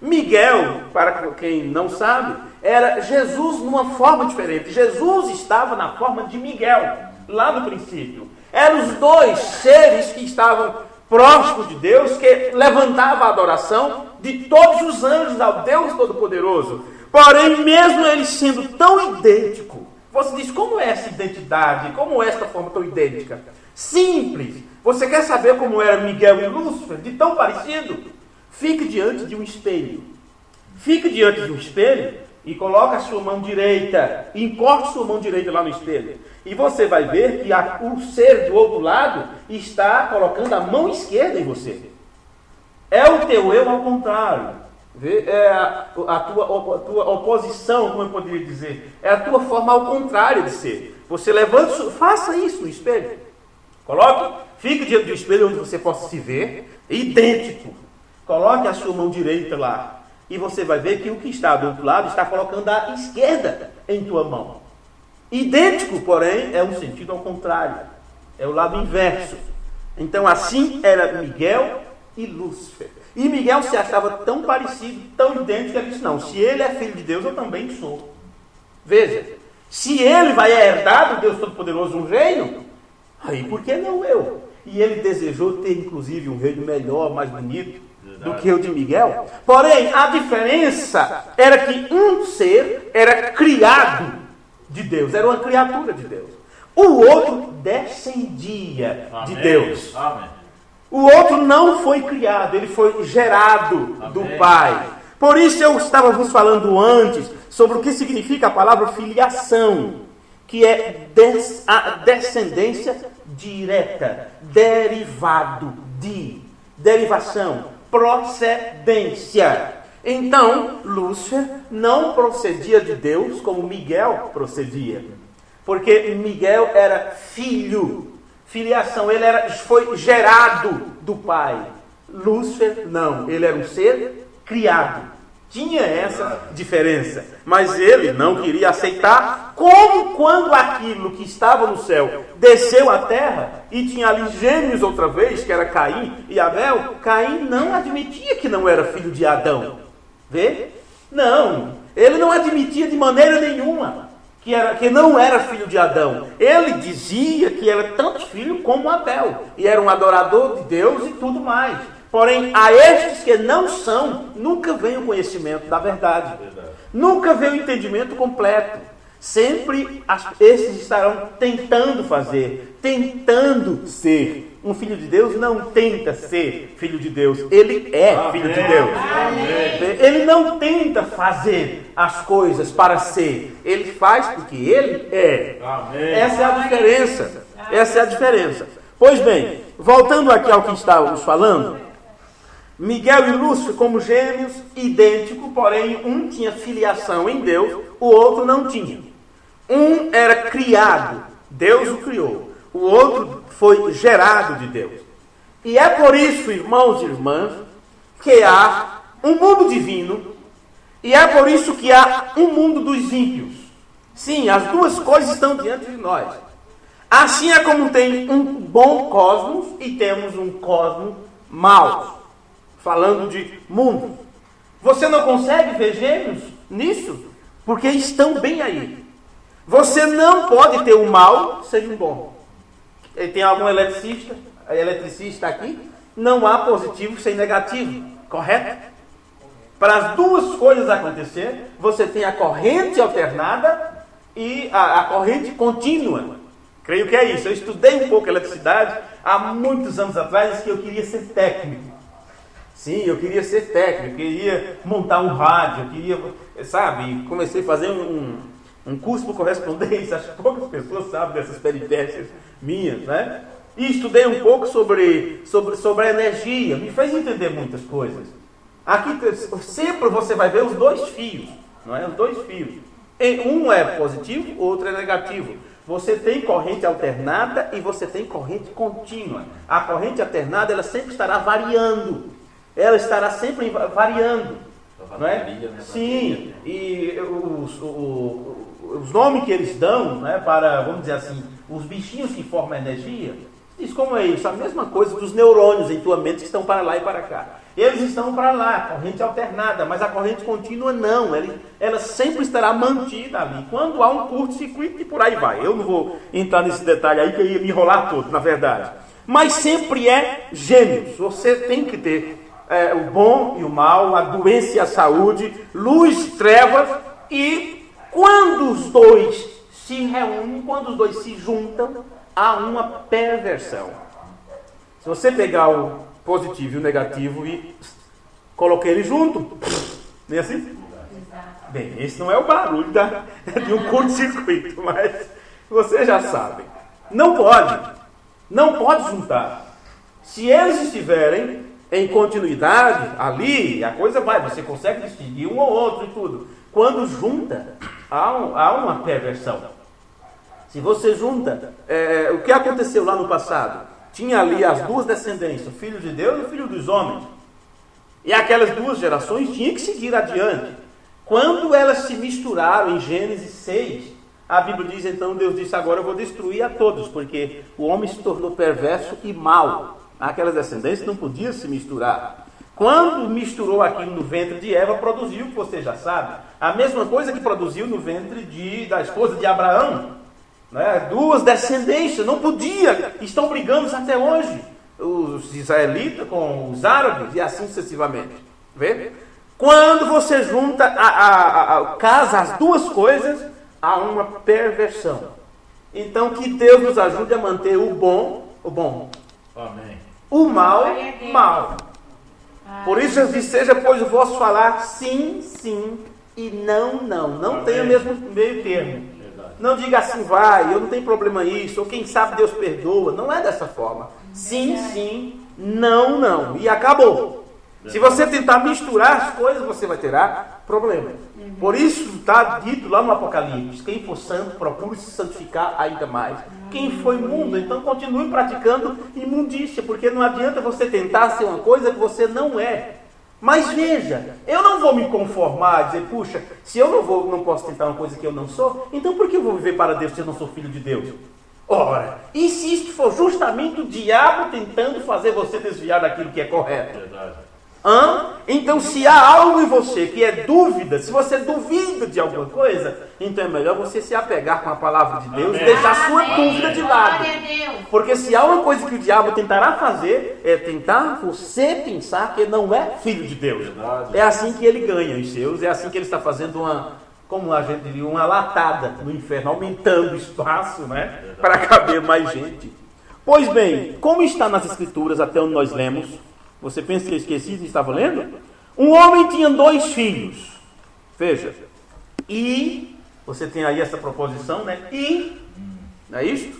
Miguel, para quem não sabe, era Jesus numa forma diferente. Jesus estava na forma de Miguel, lá no princípio. Eram os dois seres que estavam próximos de Deus, que levantavam a adoração de todos os anjos ao Deus Todo-Poderoso. Porém, mesmo eles sendo tão idênticos, você diz, como é essa identidade? Como é esta forma tão idêntica? Simples. Você quer saber como era Miguel e Lúcifer, de tão parecido? Fique diante de um espelho. Fique diante de um espelho e coloque a sua mão direita, encoste sua mão direita lá no espelho. E você vai ver que o ser do outro lado está colocando a mão esquerda em você. É o teu eu ao contrário. É a tua oposição, como eu poderia dizer. É a tua forma ao contrário de ser. Você levanta, faça isso no espelho. Fique diante do espelho onde você possa se ver, idêntico. Coloque a sua mão direita lá. E você vai ver que o que está do outro lado está colocando a esquerda em tua mão. Idêntico, porém, é um sentido ao contrário. É o lado inverso. Então, assim era Miguel e Lúcifer. E Miguel se achava tão parecido, tão idêntico, que ele disse, não, se ele é filho de Deus, eu também sou. Veja, se ele vai herdar do Deus Todo-Poderoso um reino, aí por que não eu? e ele desejou ter inclusive um reino melhor, mais bonito do que o de Miguel. Porém, a diferença era que um ser era criado de Deus, era uma criatura de Deus. O outro descendia de Deus. Amém. O outro não foi criado, ele foi gerado do Pai. Por isso eu estava vos falando antes sobre o que significa a palavra filiação, que é a descendência direta, derivado de, derivação, procedência. Então, Lúcifer não procedia de Deus como Miguel procedia, porque Miguel era filho, filiação, ele foi gerado do Pai. Lúcifer não, ele era um ser criado. Tinha essa diferença, mas ele não queria aceitar, como quando aquilo que estava no céu desceu à terra e tinha ali gêmeos outra vez, que era Caim e Abel. Caim não admitia que não era filho de Adão. Vê? Não, ele não admitia de maneira nenhuma que não era filho de Adão. Ele dizia que era tanto filho como Abel, e era um adorador de Deus e tudo mais. Porém, a estes que não são, nunca vem o conhecimento da verdade. Nunca vem o entendimento completo. Sempre esses estarão tentando fazer, tentando ser. Um filho de Deus não tenta ser filho de Deus, ele é filho de Deus. Ele não tenta fazer as coisas para ser, ele faz porque ele é. Essa é a diferença. Essa é a diferença. Pois bem, voltando aqui ao que estávamos falando, Miguel e Lúcifer como gêmeos, idênticos, porém um tinha filiação em Deus, o outro não tinha. Um era criado, Deus o criou. O outro foi gerado de Deus. E é por isso, irmãos e irmãs, que há um mundo divino, e é por isso que há um mundo dos ímpios. Sim, as duas coisas estão diante de nós. Assim é como tem um bom cosmos e temos um cosmos mau. Falando de mundo. Você não consegue ver gêmeos nisso? Porque estão bem aí. Você não pode ter um mal sem um bom. Tem algum eletricista aqui? Não há positivo sem negativo. Correto? Para as duas coisas acontecerem, você tem a corrente alternada e a corrente contínua. Creio que é isso. Eu estudei um pouco eletricidade há muitos anos atrás, que eu queria ser técnico. Sim, eu queria ser técnico, queria montar um rádio, eu queria, sabe, comecei a fazer um curso por correspondência, acho que poucas pessoas sabem dessas peripécias minhas, né? E estudei um pouco sobre a energia, me fez entender muitas coisas. Aqui sempre você vai ver os dois fios, não é? Os dois fios. Um é positivo, o outro é negativo. Você tem corrente alternada e você tem corrente contínua. A corrente alternada, ela sempre estará variando. Ela estará sempre variando, não é? Sim, e os nomes que eles dão, né, para, vamos dizer assim, os bichinhos que formam a energia, diz como é isso, a mesma coisa dos neurônios em tua mente que estão para lá e para cá. Eles estão para lá, corrente alternada, mas a corrente contínua não, ela sempre estará mantida ali. Quando há um curto-circuito e por aí vai. Eu não vou entrar nesse detalhe aí, que eu ia me enrolar todo, na verdade. Mas sempre é gêmeos, você tem que ter o bom e o mal, a doença e a saúde, luz e trevas, e quando os dois se reúnem, quando os dois se juntam, há uma perversão. Se você pegar o positivo e o negativo e colocar eles junto, não é assim? Bem, esse não é o barulho de um curto-circuito, mas você já sabe. Não pode juntar. Se eles estiverem em continuidade, ali, a coisa vai, você consegue distinguir um ou outro e tudo. Quando junta, há uma perversão. Se você junta, o que aconteceu lá no passado? Tinha ali as duas descendências, o filho de Deus e o filho dos homens. E aquelas duas gerações tinham que seguir adiante. Quando elas se misturaram em Gênesis 6, a Bíblia diz, então Deus disse, agora eu vou destruir a todos, porque o homem se tornou perverso e mau. Aquelas descendências não podiam se misturar. Quando misturou aquilo no ventre de Eva, produziu o que você já sabe. A mesma coisa que produziu no ventre da esposa de Abraão. né? Duas descendências, não podia, estão brigando até hoje, os israelitas com os árabes e assim sucessivamente. Vê? Quando você junta, casa as duas coisas, há uma perversão. Então que Deus nos ajude a manter o bom, Amém. o mal, mal. Por isso eu disse, seja pois o vosso falar sim, sim e não, não. Não tenha mesmo meio termo. Não diga assim, vai, eu não tenho problema isso, ou quem sabe Deus perdoa. Não é dessa forma. Sim, sim, não, não. E acabou. Se você tentar misturar as coisas, você vai ter problema. Por isso está dito lá no Apocalipse, quem for santo, procure se santificar ainda mais. Quem for imundo, então continue praticando imundícia, porque não adianta você tentar ser uma coisa que você não é. Mas veja, eu não vou me conformar, dizer, puxa, se eu não posso tentar uma coisa que eu não sou, então por que eu vou viver para Deus se eu não sou filho de Deus? Ora, e se isto for justamente o diabo tentando fazer você desviar daquilo que é correto? Verdade. Então se há algo em você que é dúvida, se você duvida de alguma coisa, então é melhor você se apegar com a palavra de Deus e deixar a sua dúvida de lado. Porque se há uma coisa que o diabo tentará fazer, é tentar você pensar que não é filho de Deus. É assim que ele ganha os seus, é assim que ele está fazendo como a gente diria, uma latada no inferno, aumentando o espaço, né, para caber mais gente. Pois bem, como está nas Escrituras, até onde nós lemos, você pensa que eu esqueci e estava lendo? Um homem tinha 2 filhos. Veja. E, você tem aí essa proposição, né? E, não é isto?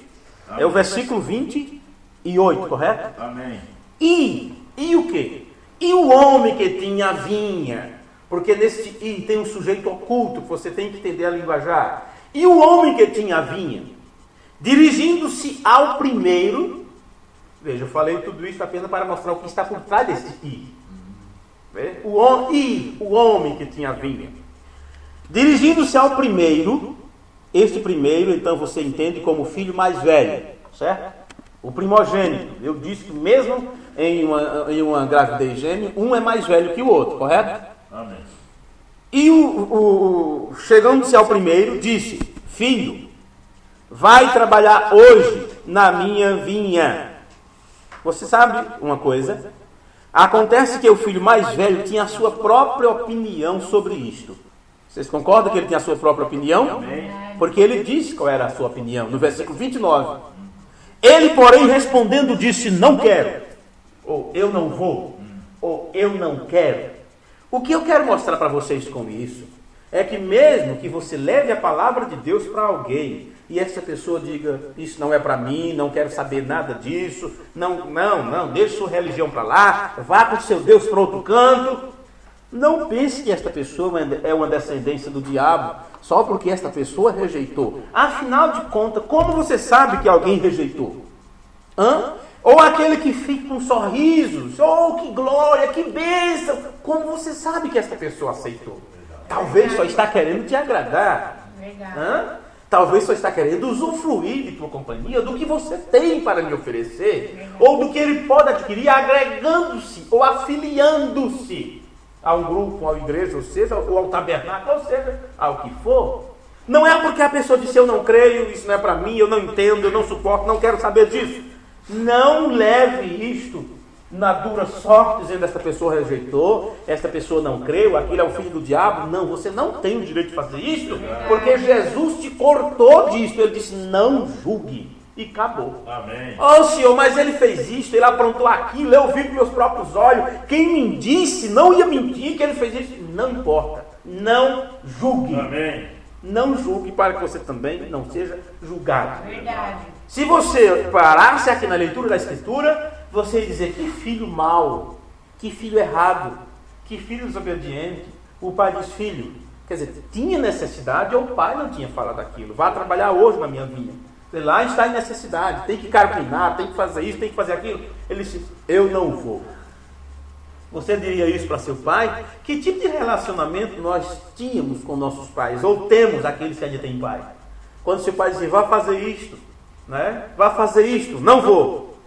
É o versículo 28, correto? Amém. E o quê? E o homem que tinha a vinha. Porque nesse e tem um sujeito oculto, que você tem que entender a linguajar. E o homem que tinha a vinha, dirigindo-se ao primeiro. Veja, eu falei tudo isso apenas para mostrar o que está por trás desse i. O homem que tinha a vinha. Dirigindo-se ao primeiro, este primeiro, então você entende como o filho mais velho, certo? O primogênito. Eu disse que mesmo em uma gravidez gêmea, um é mais velho que o outro, correto? Amém. E chegando-se ao primeiro, disse, filho, vai trabalhar hoje na minha vinha. Você sabe uma coisa? Acontece que o filho mais velho tinha a sua própria opinião sobre isto. Vocês concordam que ele tinha a sua própria opinião? Amém. Porque ele disse qual era a sua opinião, no versículo 29. Ele, porém, respondendo, disse, não quero. Ou eu não vou. Ou eu não quero. O que eu quero mostrar para vocês com isso é que mesmo que você leve a palavra de Deus para alguém e essa pessoa diga, isso não é para mim, não quero saber nada disso, não, deixe sua religião para lá, vá com seu Deus para outro canto. Não pense que esta pessoa é uma descendência do diabo só porque esta pessoa rejeitou. Afinal de contas, como você sabe que alguém rejeitou? Ou aquele que fica com sorrisos, oh, que glória, que bênção. Como você sabe que esta pessoa aceitou? Talvez só está querendo te agradar. Talvez só está querendo usufruir de tua companhia, do que você tem para lhe oferecer, ou do que ele pode adquirir agregando-se ou afiliando-se a um grupo, a uma igreja, ou seja, ou ao tabernáculo, ou seja, ao que for. Não é porque a pessoa disse, eu não creio, isso não é para mim, eu não entendo, eu não suporto, não quero saber disso. Não leve isto na dura sorte, dizendo esta pessoa rejeitou, esta pessoa não creu, aquele é o filho do diabo. Não, você não tem o direito de fazer isto, porque Jesus te cortou disto. Ele disse, não julgue, e acabou. Amém. Oh Senhor, mas ele fez isto, ele aprontou aquilo, eu vi com meus próprios olhos. Quem me disse, não ia mentir que ele fez isso. Não importa, não julgue. Amém. Não julgue para que você também não seja julgado. Verdade. Se você parasse aqui na leitura da Escritura, você ia dizer, que filho mau, que filho errado, que filho desobediente. O pai diz, filho, quer dizer, tinha necessidade ou o pai não tinha falado aquilo. Vá trabalhar hoje na minha vinha. Lá está em necessidade, tem que carpinar, tem que fazer isso, tem que fazer aquilo. Ele disse, eu não vou. Você diria isso para seu pai? Que tipo de relacionamento nós tínhamos com nossos pais? Ou temos aqueles que ainda têm pai? Quando seu pai dizia, vá fazer isto, né? Vá fazer isto, não vou.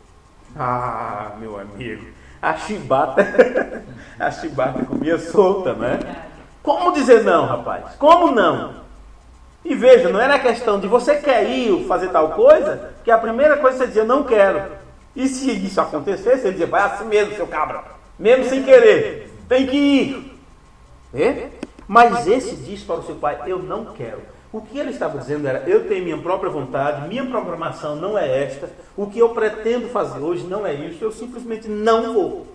Ah, meu amigo, a chibata comia solta, né? Como dizer não, rapaz? Como não? E veja, não era questão de você quer ir fazer tal coisa, que a primeira coisa você dizia, eu não quero. E se isso acontecesse, ele dizia, vai assim mesmo, seu cabra. Mesmo sem querer, tem que ir. Mas esse diz para o seu pai, eu não quero. O que ele estava dizendo era, eu tenho minha própria vontade, minha programação não é esta, o que eu pretendo fazer hoje não é isso, eu simplesmente não vou.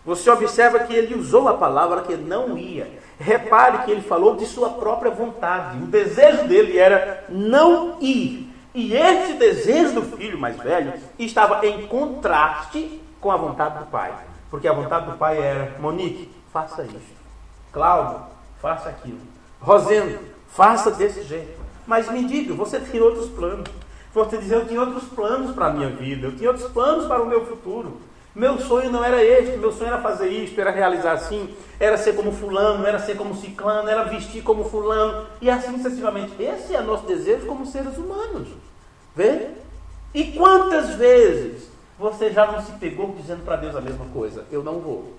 Você observa que ele usou a palavra que não ia. Repare que ele falou de sua própria vontade. O desejo dele era não ir. E esse desejo do filho mais velho estava em contraste com a vontade do pai. Porque a vontade do pai era, Monique, faça isso. Cláudio, faça aquilo. Rosendo, faça desse jeito. Mas me diga, você tem outros planos. Você diz, eu tinha outros planos para a minha vida. Eu tinha outros planos para o meu futuro. Meu sonho não era este, meu sonho era fazer isto, era realizar assim, era ser como fulano, era ser como ciclano, era vestir como fulano, e assim sucessivamente. Esse é nosso desejo como seres humanos. Vê? E quantas vezes você já não se pegou dizendo para Deus a mesma coisa? Eu não vou,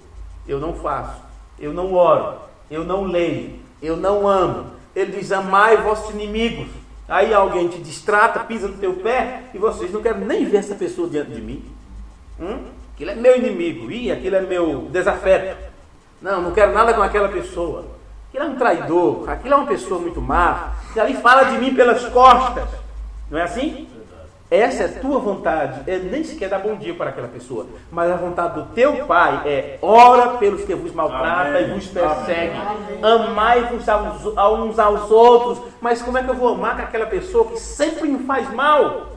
eu não faço, eu não oro, eu não leio, eu não amo. Ele diz, amai vossos inimigos. Aí alguém te distrata, pisa no teu pé, e vocês não querem nem ver essa pessoa diante de mim. Aquilo é meu inimigo, aquilo é meu desafeto. Não quero nada com aquela pessoa. Aquilo é um traidor, aquilo é uma pessoa muito má. E ali fala de mim pelas costas. Não é assim? Essa é a tua vontade. É nem sequer dar bom dia para aquela pessoa. Mas a vontade do teu pai é, ora pelos que vos maltratam e vos perseguem. Amai-vos uns aos outros. Mas como é que eu vou amar aquela pessoa que sempre me faz mal?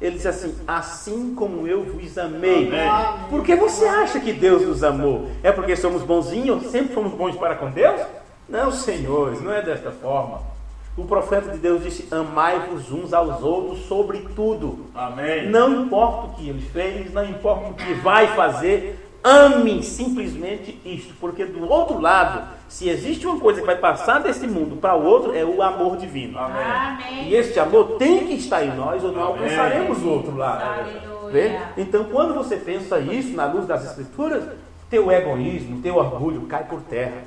Ele diz assim, assim como eu vos amei. Amém. Por que você acha que Deus nos amou? É porque somos bonzinhos? Sempre fomos bons para com Deus? Não, senhores, não é desta forma. O profeta de Deus disse, amai-vos uns aos outros sobre tudo. Amém. Não importa o que ele fez, não importa o que vai fazer, amem simplesmente isto. Porque do outro lado, se existe uma coisa que vai passar desse mundo para o outro, é o amor divino. Amém. E este amor tem que estar em nós, ou não alcançaremos o outro lado. Vê? Então, quando você pensa isso na luz das Escrituras, teu egoísmo, teu orgulho cai por terra.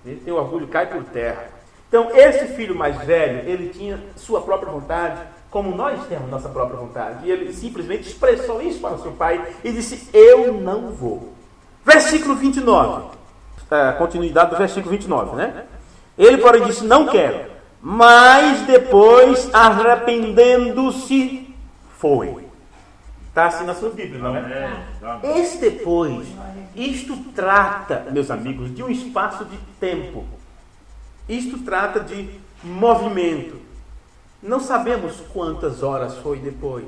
Vê? Teu orgulho cai por terra. Então, esse filho mais velho, ele tinha sua própria vontade, como nós temos nossa própria vontade. E ele simplesmente expressou isso para o seu pai e disse, eu não vou. Versículo 29. Continuidade do versículo 29, né? Ele, porém, disse, não quero. Mas depois, arrependendo-se, foi. Está assim na sua Bíblia, não é? Esse depois, isto trata, meus amigos, de um espaço de tempo. Isto trata de movimento. Não sabemos quantas horas foi depois.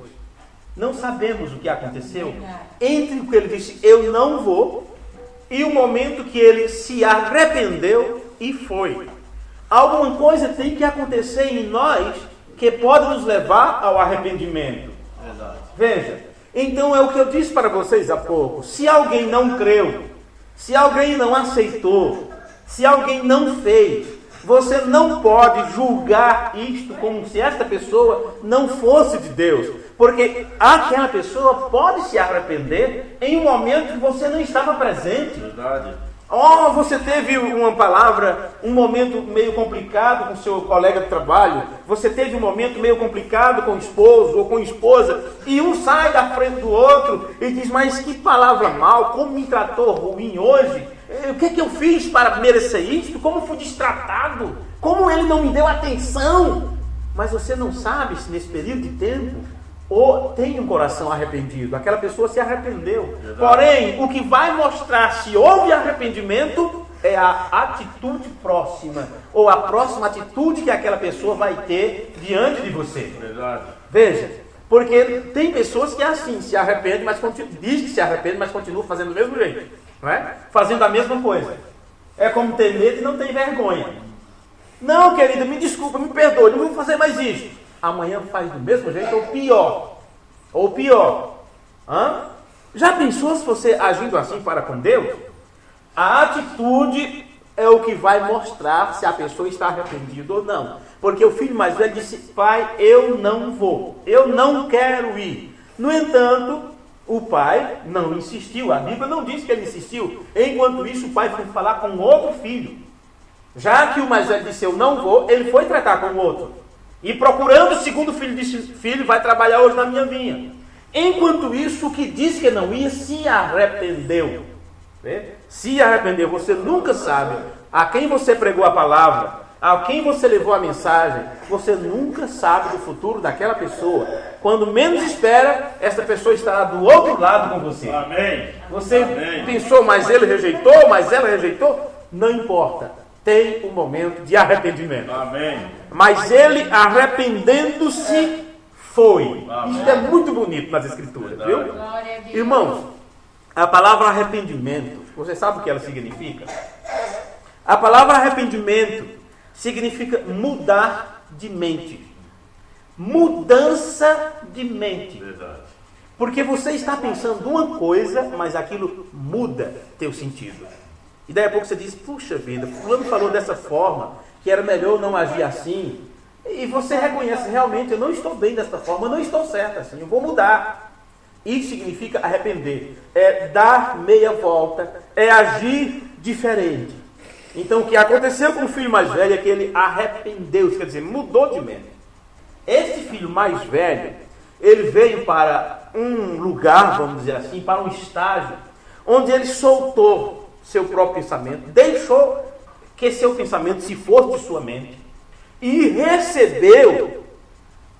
Não sabemos o que aconteceu entre o que ele disse, eu não vou, e o momento que ele se arrependeu e foi. Alguma coisa tem que acontecer em nós que pode nos levar ao arrependimento. Verdade. Veja, então é o que eu disse para vocês há pouco. Se alguém não creu, se alguém não aceitou, se alguém não fez, você não pode julgar isto como se esta pessoa não fosse de Deus. Porque aquela pessoa pode se arrepender em um momento que você não estava presente. Verdade. Você teve uma palavra, um momento meio complicado com seu colega de trabalho. Você teve um momento meio complicado com o esposo ou com a esposa. E um sai da frente do outro e diz, mas que palavra mal, como me tratou ruim hoje. O que é que eu fiz para merecer isto? Como fui destratado? Como ele não me deu atenção? Mas você não sabe se nesse período de tempo ou tem um coração arrependido. Aquela pessoa se arrependeu. Verdade. Porém, o que vai mostrar se houve arrependimento é a atitude próxima. Ou a próxima atitude que aquela pessoa vai ter diante de você. Verdade. Veja, porque tem pessoas que é assim, se arrependem, mas diz que se arrepende, mas continua fazendo do mesmo jeito. Não é? Fazendo a mesma coisa. É como ter medo e não tem vergonha. Não, querida, me desculpa, me perdoe, não vou fazer mais isso. Amanhã faz do mesmo jeito ou pior. Ou pior. Já pensou se você agindo assim para com Deus? A atitude é o que vai mostrar se a pessoa está arrependida ou não. Porque o filho mais velho disse, pai, eu não vou. Eu não quero ir. No entanto, o pai não insistiu. A Bíblia não diz que ele insistiu. Enquanto isso, o pai foi falar com outro filho. Já que o mais velho disse, eu não vou, ele foi tratar com o outro. E procurando o segundo filho, disse: filho, vai trabalhar hoje na minha vinha. Enquanto isso, o que disse que não ia, se arrependeu. Se arrependeu. Você nunca sabe a quem você pregou a palavra, a quem você levou a mensagem. Você nunca sabe do futuro daquela pessoa. Quando menos espera, essa pessoa estará do outro lado com você. Amém. Você Amém. pensou, mas ele rejeitou, mas ela rejeitou. Não importa. Tem um momento de arrependimento. Amém. Mas ele, arrependendo-se, foi. Amém. Isso é muito bonito nas Escrituras, viu? Glória a Deus. Irmãos, a palavra arrependimento, você sabe o que ela significa? A palavra arrependimento significa mudar de mente. Mudança de mente. Verdade. Porque você está pensando uma coisa, mas aquilo muda teu sentido. E daí a pouco você diz: puxa vida, fulano falou dessa forma, que era melhor não agir assim. E você reconhece: realmente, eu não estou bem dessa forma, eu não estou certo assim, eu vou mudar. Isso significa arrepender. É dar meia volta, é agir diferente. Então o que aconteceu com o filho mais velho é que ele arrependeu-se, quer dizer, mudou de mente. Esse filho mais velho, ele veio para um lugar, vamos dizer assim, para um estágio, onde ele soltou seu próprio pensamento, deixou que seu pensamento se fosse de sua mente e recebeu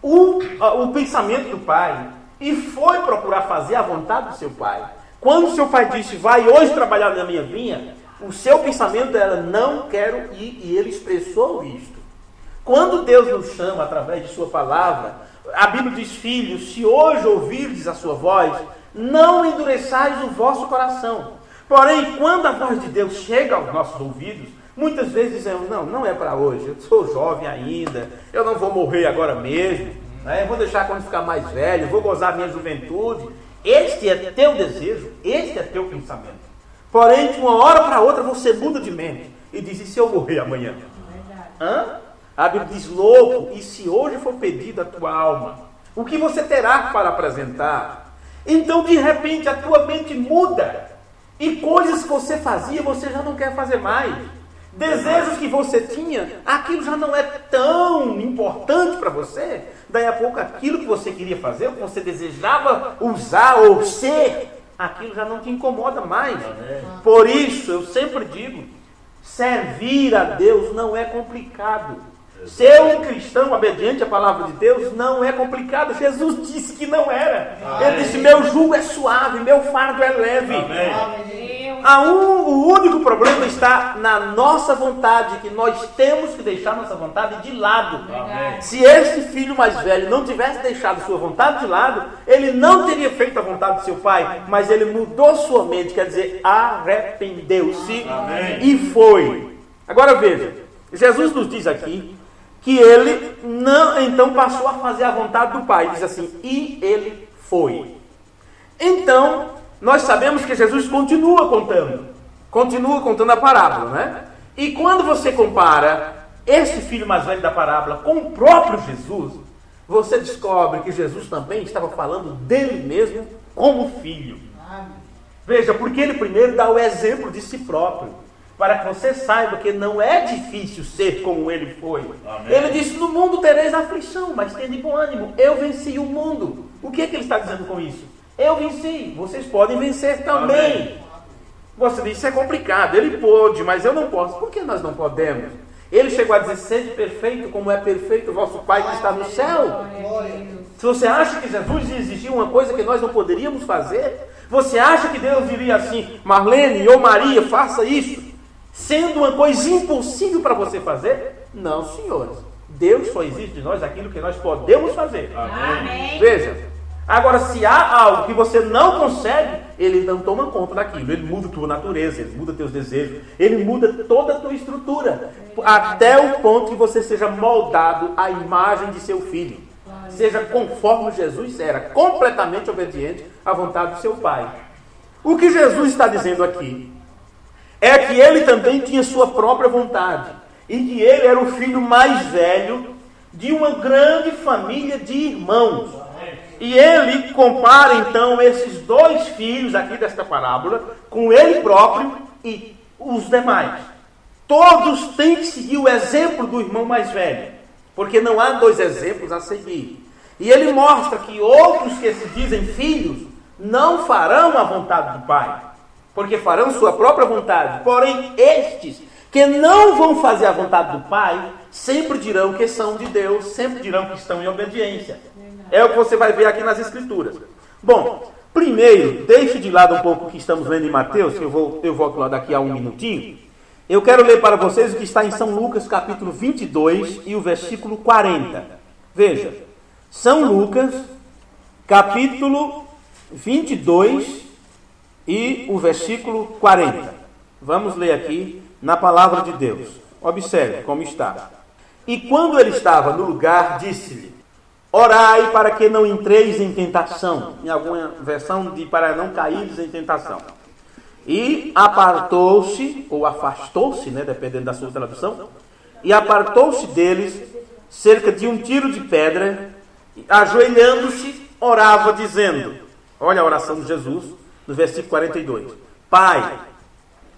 o pensamento do pai e foi procurar fazer a vontade do seu pai. Quando seu pai disse: vai hoje trabalhar na minha vinha, o seu pensamento era: não quero ir, e ele expressou isto. Quando Deus nos chama através de sua palavra, a Bíblia diz: filhos, se hoje ouvirdes a sua voz, não endureçais o vosso coração. Porém, quando a voz de Deus chega aos nossos ouvidos, muitas vezes dizemos: não é para hoje, eu sou jovem ainda, eu não vou morrer agora mesmo, né? Eu vou deixar quando ficar mais velho, vou gozar minha juventude. Este é teu desejo, este é teu pensamento. Porém, de uma hora para outra, você muda de mente e diz: e se eu morrer amanhã? A Bíblia diz: louco, e se hoje for pedida a tua alma, o que você terá para apresentar? Então, de repente, a tua mente muda. E coisas que você fazia, você já não quer fazer mais. Desejos que você tinha, aquilo já não é tão importante para você. Daí a pouco, aquilo que você queria fazer, o que você desejava usar ou ser, aquilo já não te incomoda mais. Por isso, eu sempre digo: servir a Deus não é complicado. Ser um cristão obediente à palavra de Deus não é complicado. Jesus disse que não era. Ele disse: meu jugo é suave, meu fardo é leve. O único problema está na nossa vontade, que nós temos que deixar nossa vontade de lado. Se este filho mais velho não tivesse deixado sua vontade de lado, ele não teria feito a vontade do seu pai, mas ele mudou sua mente, quer dizer, arrependeu-se e foi. Agora veja, Jesus nos diz aqui que ele não, então passou a fazer a vontade do pai. Diz assim: e ele foi. Então, nós sabemos que Jesus continua contando a parábola, né? E quando você compara esse filho mais velho da parábola com o próprio Jesus, você descobre que Jesus também estava falando dele mesmo como filho. Veja, porque ele primeiro dá o exemplo de si próprio, para que você saiba que não é difícil ser como ele foi. Amém. Ele disse: no mundo tereis aflição, mas tende bom ânimo, eu venci o mundo. O que ele está dizendo com isso? Eu venci, vocês podem vencer também. Amém. Você diz: isso é complicado, ele pôde, mas eu não posso. Por que nós não podemos? Ele chegou a dizer: sede perfeito como é perfeito o vosso Pai que está no céu. Se você acha que Jesus exigia uma coisa que nós não poderíamos fazer, você acha que Deus diria assim: Marlene ou Maria, faça isso, sendo uma coisa impossível para você fazer? Não, senhores. Deus só exige de nós aquilo que nós podemos fazer. Amém. Veja, agora, se há algo que você não consegue, ele não toma conta daquilo. Ele muda a tua natureza, ele muda teus desejos, ele muda toda a tua estrutura, até o ponto que você seja moldado à imagem de seu filho. Seja conforme Jesus era, completamente obediente à vontade do seu Pai. O que Jesus está dizendo aqui é que ele também tinha sua própria vontade, e que ele era o filho mais velho de uma grande família de irmãos. E ele compara então esses dois filhos aqui desta parábola com ele próprio e os demais. Todos têm que seguir o exemplo do irmão mais velho. porque não há dois exemplos a seguir. E ele mostra que outros que se dizem filhos não farão a vontade do Pai, porque farão sua própria vontade. Porém, estes que não vão fazer a vontade do Pai, sempre dirão que são de Deus, sempre dirão que estão em obediência. É o que você vai ver aqui nas Escrituras. Bom, primeiro, deixe de lado um pouco o que estamos lendo em Mateus, que eu volto lá daqui a um minutinho. Eu quero ler para vocês o que está em São Lucas, capítulo 22 e o versículo 40. Veja, São Lucas, capítulo 22 e o versículo 40. Vamos ler aqui na palavra de Deus. Observe como está. E quando ele estava no lugar, disse-lhe: orai para que não entreis em tentação. Em alguma versão de para não caíres em tentação. E apartou-se, ou afastou-se, dependendo da sua tradução, e apartou-se deles cerca de um tiro de pedra, ajoelhando-se, orava dizendo, olha a oração de Jesus, no versículo 42, Pai,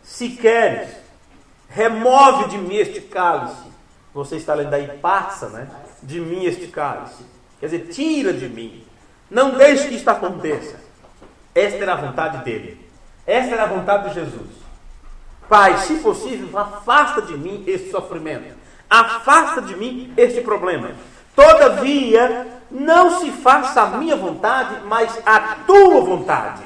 se queres, remove de mim este cálice. Você está lendo aí, passa, de mim este cálice. Quer dizer, tira de mim. Não deixe que isto aconteça. Esta era a vontade dele. Esta era a vontade de Jesus. Pai, se possível, afasta de mim este sofrimento. Afasta de mim este problema. Todavia, não se faça a minha vontade, mas a tua vontade.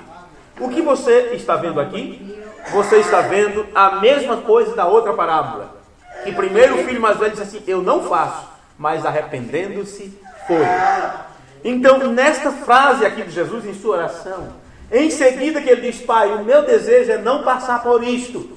O que você está vendo aqui? Você está vendo a mesma coisa da outra parábola. Que primeiro o filho mais velho disse assim, eu não faço, mas arrependendo-se, foi. Então, nesta frase aqui de Jesus, em sua oração, em seguida que ele diz, Pai, o meu desejo é não passar por isto.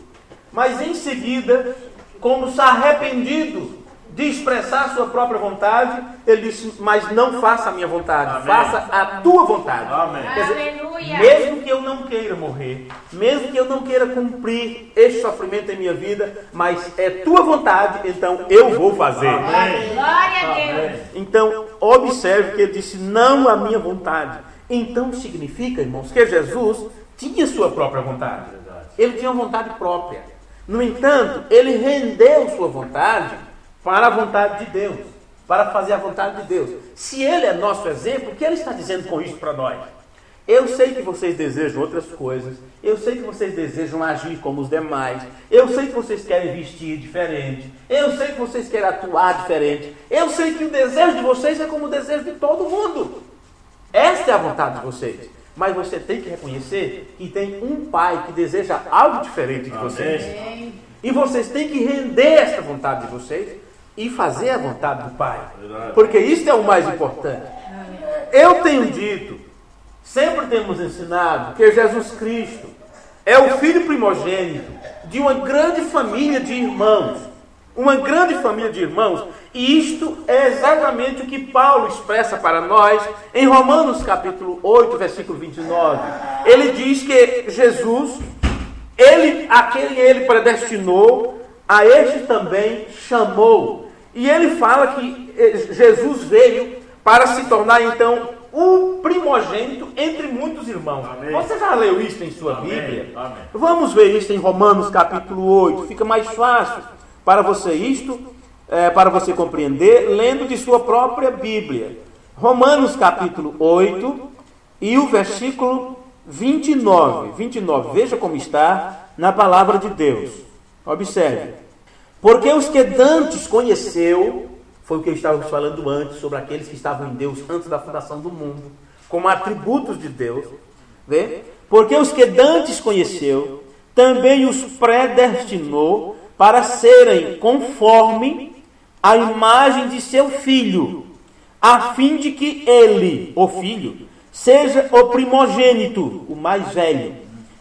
Mas em seguida, como está arrependido de expressar a sua própria vontade, ele diz, mas não faça a minha vontade, amém, faça a tua vontade. Amém. Quer dizer, mesmo que eu não queira morrer, mesmo que eu não queira cumprir este sofrimento em minha vida, mas é tua vontade, então eu vou fazer. Amém. Glória a Deus. Então, observe que ele disse, não a minha vontade. Então significa, irmãos, que Jesus tinha sua própria vontade. Ele tinha uma vontade própria. No entanto, ele rendeu sua vontade para a vontade de Deus, para fazer a vontade de Deus. Se ele é nosso exemplo, o que ele está dizendo com isso para nós? Eu sei que vocês desejam outras coisas, eu sei que vocês desejam agir como os demais, eu sei que vocês querem vestir diferente, eu sei que vocês querem atuar diferente, eu sei que o desejo de vocês é como o desejo de todo mundo. Esta é a vontade de vocês. Mas você tem que reconhecer que tem um Pai que deseja algo diferente de vocês. Amém. E vocês têm que render esta vontade de vocês e fazer a vontade do Pai. Porque isso é o mais importante. Eu tenho dito, sempre temos ensinado, que Jesus Cristo é o Filho primogênito de uma grande família de irmãos. Uma grande família de irmãos. E isto é exatamente o que Paulo expressa para nós em Romanos capítulo 8, versículo 29. Ele diz que Jesus, a quem ele predestinou, a este também chamou. E ele fala que Jesus veio para se tornar então o primogênito entre muitos irmãos. Amém. Você já leu isso em sua Bíblia? Amém. Vamos ver isso em Romanos capítulo 8. Fica mais fácil para você para você compreender, lendo de sua própria Bíblia. Romanos capítulo 8 e o versículo 29. Veja como está na palavra de Deus. Observe. Porque os que dantes conheceu, foi o que estávamos falando antes, sobre aqueles que estavam em Deus antes da fundação do mundo, como atributos de Deus. Vê? Porque os que dantes conheceu, também os predestinou para serem conforme a imagem de seu filho, a fim de que ele, o filho, seja o primogênito, o mais velho,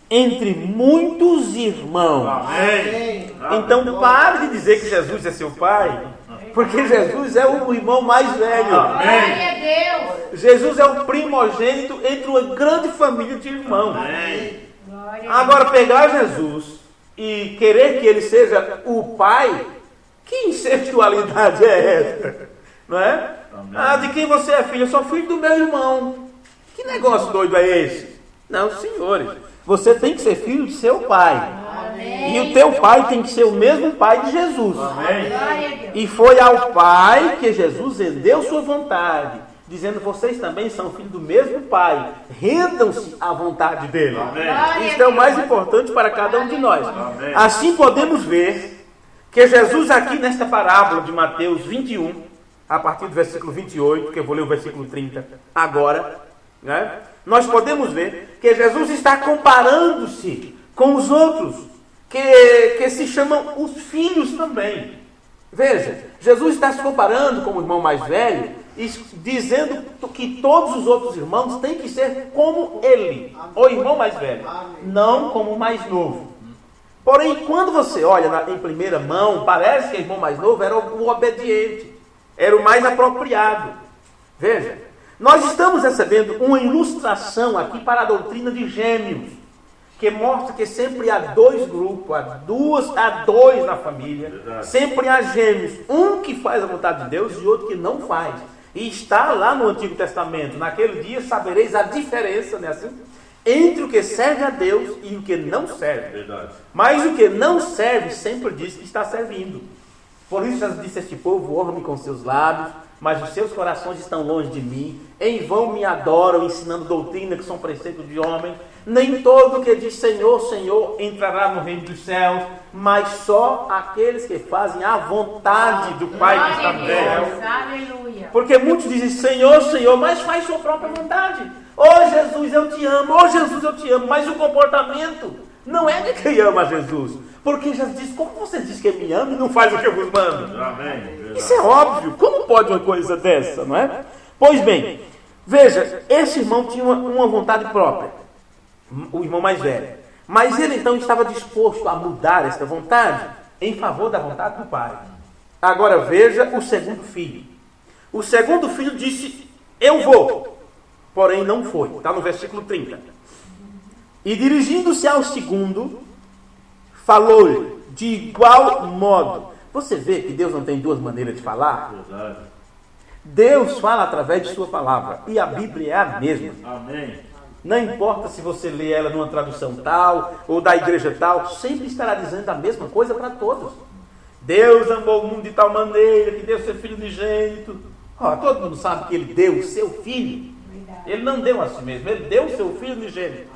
entre muitos irmãos. Amém. Então pare de dizer que Jesus é seu pai, porque Jesus é o irmão mais velho. Amém. Jesus é o primogênito entre uma grande família de irmãos. Amém. Agora pegar Jesus e querer que ele seja o pai, que incestualidade é essa? Não é? Amém. De quem você é filho? Eu sou filho do meu irmão. Que negócio doido é esse? Não, senhores. Você tem que ser filho de seu pai. Amém. E o teu pai tem que ser o mesmo pai de Jesus. Amém. E foi ao pai que Jesus rendeu sua vontade, dizendo: vocês também são filhos do mesmo pai, rendam-se à vontade dele. Amém. Isto é o mais importante para cada um de nós. Amém. Assim podemos ver que Jesus aqui nesta parábola de Mateus 21, a partir do versículo 28, que eu vou ler o versículo 30 agora, né? Nós podemos ver que Jesus está comparando-se com os outros, que se chamam os filhos também. Veja, Jesus está se comparando com o irmão mais velho, dizendo que todos os outros irmãos têm que ser como ele, o irmão mais velho, não como o mais novo. Porém, quando você olha em primeira mão, parece que o irmão mais novo era o obediente, era o mais apropriado. Veja, nós estamos recebendo uma ilustração aqui para a doutrina de gêmeos, que mostra que sempre há dois grupos, há dois na família. Verdade. Sempre há gêmeos, um que faz a vontade de Deus e outro que não faz. E está lá no Antigo Testamento: naquele dia sabereis a diferença, né, assim, entre o que serve a Deus e o que não serve. Verdade. Mas o que não serve sempre diz que está servindo. Por isso Jesus disse: este povo honra-me com seus lábios, mas os seus corações estão longe de mim. Em vão me adoram, ensinando doutrina que são preceitos de homem. Nem todo que diz Senhor, Senhor entrará no reino dos céus, mas só aqueles que fazem a vontade do Pai que está no céu. Aleluia. Porque muitos dizem Senhor, Senhor, mas faz sua própria vontade. Oh Jesus, eu te amo. Oh Jesus, eu te amo. Mas o comportamento não é de quem ama Jesus. Porque Jesus diz: como você diz que me ama e não faz o que eu vos mando? Amém. Verdade. Isso é óbvio. Como pode uma coisa dessa, não é? Pois bem, veja, esse irmão tinha uma vontade própria, o irmão mais velho. Mas ele então estava disposto a mudar esta vontade em favor da vontade do pai. Agora veja o segundo filho. O segundo filho disse: eu vou. Porém não foi. Está no versículo 30. E dirigindo-se ao segundo, falou-lhe de igual modo. Você vê que Deus não tem duas maneiras de falar? Verdade. Deus fala através de sua palavra. E a Bíblia é a mesma. Amém. Não importa se você lê ela numa tradução tal ou da igreja tal, sempre estará dizendo a mesma coisa para todos. Deus amou o mundo de tal maneira que deu seu filho unigênito. Todo mundo sabe que ele deu o seu filho. Ele não deu a si mesmo, ele deu o seu filho unigênito,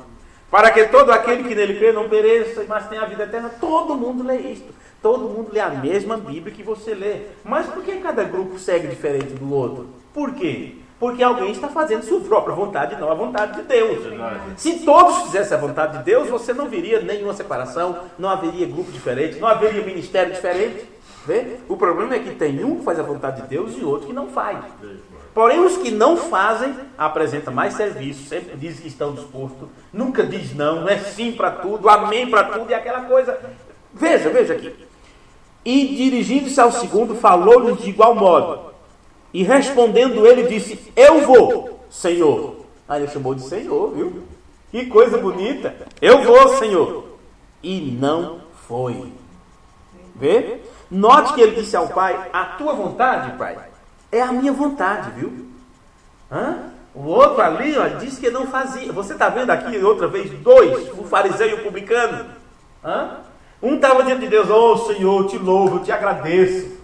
para que todo aquele que nele crê não pereça, mas tenha a vida eterna. Todo mundo lê isto. Todo mundo lê a mesma Bíblia que você lê. Mas por que cada grupo segue diferente do outro? Por quê? Porque alguém está fazendo sua própria vontade, não a vontade de Deus. Se todos fizessem a vontade de Deus, você não veria nenhuma separação, não haveria grupo diferente, não haveria ministério diferente. Vê? O problema é que tem um que faz a vontade de Deus e outro que não faz. Porém, os que não fazem apresentam mais serviço, sempre dizem que estão dispostos, nunca diz não é sim para tudo, amém para tudo, e aquela coisa. Veja aqui. E dirigindo-se ao segundo, falou-lhe de igual modo. E respondendo ele, disse: eu vou, Senhor. Aí ele chamou de Senhor, viu? Que coisa bonita. Eu vou, Senhor. E não foi. Vê? Note que ele disse ao pai: a tua vontade, pai, é a minha vontade, viu? O outro ali, ó, disse que não fazia. Você está vendo aqui outra vez dois, o fariseu e o publicano? Um estava diante de Deus: oh Senhor, eu te louvo, eu te agradeço.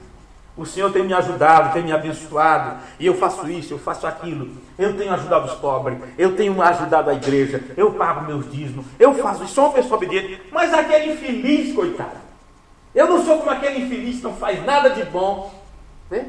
O Senhor tem me ajudado, tem me abençoado, e eu faço isso, eu faço aquilo. Eu tenho ajudado os pobres, eu tenho ajudado a igreja, eu pago meus dízimos, eu faço isso, sou uma pessoa obediente. Mas aquele infeliz, coitado, eu não sou como aquele infeliz que não faz nada de bom. Vê?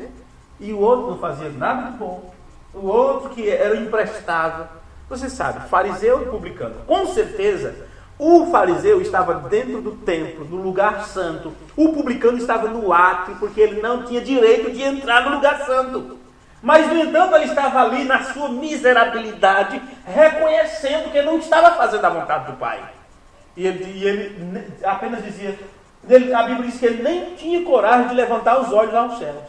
E o outro não fazia nada de bom. O outro que era imprestável. Você sabe, fariseu e publicano. Com certeza, o fariseu estava dentro do templo, no lugar santo. O publicano estava no átrio, porque ele não tinha direito de entrar no lugar santo. Mas, no entanto, ele estava ali na sua miserabilidade, reconhecendo que não estava fazendo a vontade do Pai. E ele apenas dizia... A Bíblia diz que ele nem tinha coragem de levantar os olhos aos céus.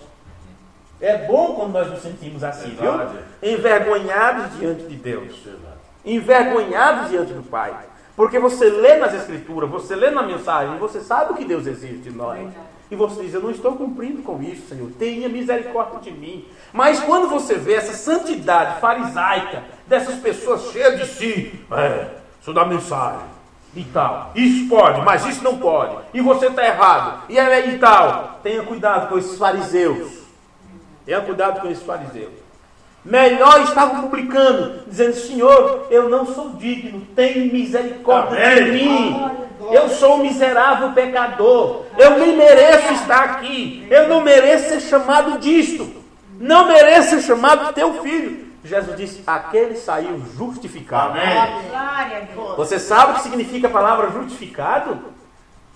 É bom quando nós nos sentimos assim, viu? Envergonhados diante de Deus. Envergonhados diante do Pai. Porque você lê nas Escrituras, você lê na mensagem, você sabe o que Deus exige de nós. E você diz: eu não estou cumprindo com isso, Senhor. Tenha misericórdia de mim. Mas quando você vê essa santidade farisaica, dessas pessoas cheias de si, sou da mensagem, e tal. Isso pode, mas isso não pode. E você está errado. E é e tal. Tenha cuidado com esses fariseus. Tenha cuidado com esses fariseus. Melhor estavam publicando, dizendo: Senhor, eu não sou digno, tem misericórdia de mim. Eu sou um miserável pecador. Eu nem mereço estar aqui. Eu não mereço ser chamado disto. Não mereço ser chamado teu filho. Jesus disse: aquele saiu justificado. Amém. Glória a Deus. Você sabe o que significa a palavra justificado?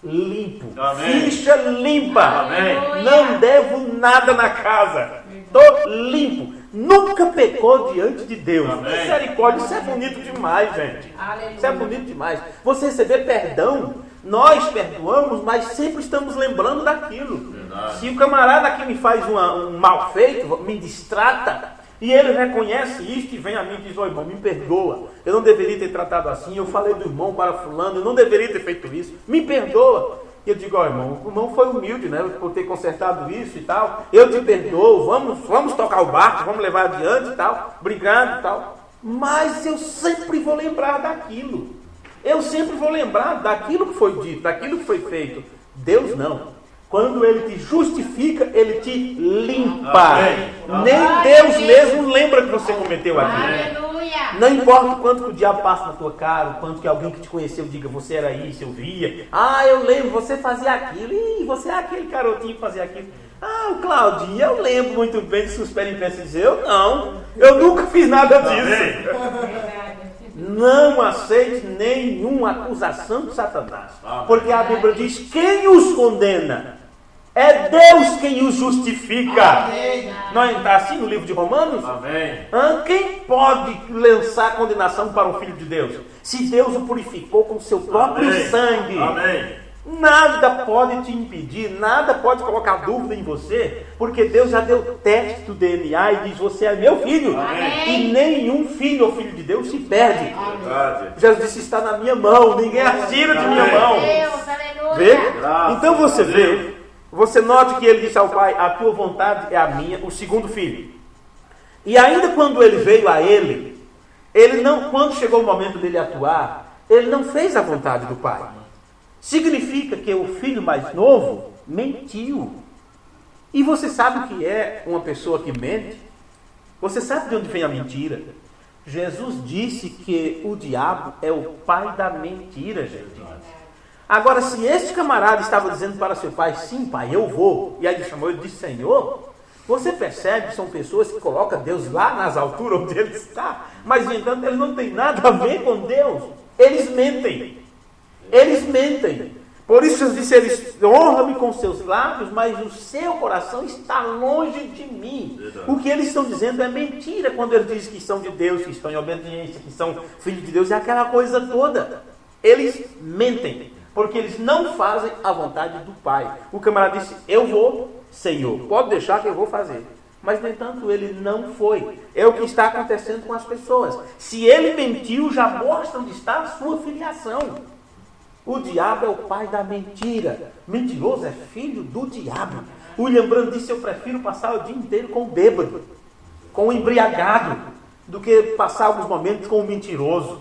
Limpo. Amém. Ficha limpa. Amém. Não devo nada na casa. Estou limpo. Nunca pecou diante de Deus. Amém. Misericórdia, isso é bonito demais, gente. Aleluia. Isso é bonito demais. Você receber perdão, nós perdoamos, mas sempre estamos lembrando daquilo. Verdade. Se o camarada aqui me faz um mal feito, me distrata, e ele reconhece isso e vem a mim e diz: ô irmão, me perdoa, eu não deveria ter tratado assim, eu falei do irmão para fulano, eu não deveria ter feito isso, me perdoa. E eu digo: ó irmão, o irmão foi humilde, né, por ter consertado isso e tal, eu te perdoo, vamos tocar o barco, vamos levar adiante e tal, obrigado e tal. Mas eu sempre vou lembrar daquilo, eu sempre vou lembrar daquilo que foi dito, daquilo que foi feito. Deus não. Quando Ele te justifica, Ele te limpa. Amém. Nem Deus mesmo lembra que você cometeu aquilo. Aleluia. Não importa o quanto que o diabo passa na tua cara, o quanto que alguém que te conheceu diga: você era isso, eu via. Ah, eu lembro, você fazia aquilo. Ih, você é aquele garotinho que fazia aquilo. Ah, o Claudinho, eu lembro muito bem de suas peripécias. Dizer: eu não, eu nunca fiz nada disso. Não aceite nenhuma acusação de Satanás. Porque a Bíblia diz: quem os condena? É Deus quem os justifica. Não está assim no livro de Romanos? Amém. Quem pode lançar condenação para o Filho de Deus? Se Deus o purificou com o seu próprio Amém. sangue. Amém. Nada pode te impedir, nada pode colocar dúvida em você, porque Deus já deu teste do DNA e diz: você é meu filho. Amém. E nenhum filho ou filho de Deus se perde. Verdade. Jesus disse: está na minha mão, ninguém a tira de minha Amém. mão. Deus, aleluia. Vê? Graças Então você a vê, Deus. você note que ele disse ao pai: a tua vontade é a minha, o segundo filho. E ainda quando ele veio a ele não, quando chegou o momento dele atuar, ele não fez a vontade do pai. Significa que o filho mais novo mentiu. E você sabe o que é uma pessoa que mente? Você sabe de onde vem a mentira? Jesus disse que o diabo é o pai da mentira, gente. Agora, se este camarada estava dizendo para seu pai: sim, pai, eu vou, e aí ele chamou ele de Senhor, você percebe que são pessoas que colocam Deus lá nas alturas onde ele está, mas, no entanto, eles não têm nada a ver com Deus. Eles mentem. Eles mentem. Por isso Jesus disse: eles honram-me com seus lábios, mas o seu coração está longe de mim. Verdade. O que eles estão dizendo é mentira quando eles dizem que são de Deus, que estão em obediência, que são filhos de Deus, é aquela coisa toda. Eles mentem, porque eles não fazem a vontade do Pai. O camarada disse: eu vou, Senhor, pode deixar que eu vou fazer. Mas, no entanto, ele não foi. É o que está acontecendo com as pessoas. Se ele mentiu, já mostra onde está a sua filiação. O diabo é o pai da mentira. Mentiroso é filho do diabo. William Brandt disse: eu prefiro passar o dia inteiro com o bêbado, com o embriagado, do que passar alguns momentos com o mentiroso.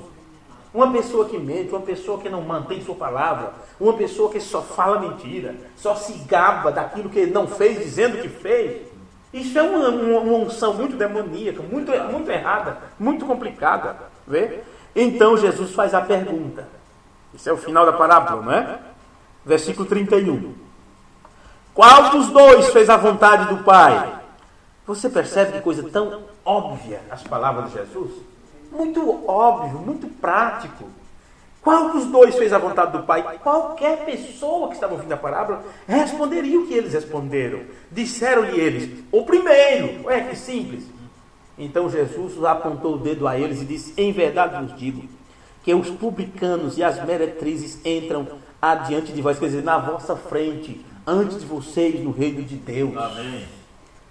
Uma pessoa que mente, uma pessoa que não mantém sua palavra, uma pessoa que só fala mentira, só se gaba daquilo que ele não fez, dizendo que fez. Isso é uma unção muito demoníaca, muito errada, muito complicada. Vê? Então Jesus faz a pergunta. Esse é o final da parábola, não é? Versículo 31. Qual dos dois fez a vontade do Pai? Você percebe que coisa tão óbvia as palavras de Jesus? Muito óbvio, muito prático. Qual dos dois fez a vontade do Pai? Qualquer pessoa que estava ouvindo a parábola responderia o que eles responderam. Disseram-lhe eles: o primeiro. Ué, que simples. Então Jesus apontou o dedo a eles e disse: em verdade vos digo que os publicanos e as meretrizes entram adiante de vós, quer dizer, na vossa frente, antes de vocês no reino de Deus. Amém.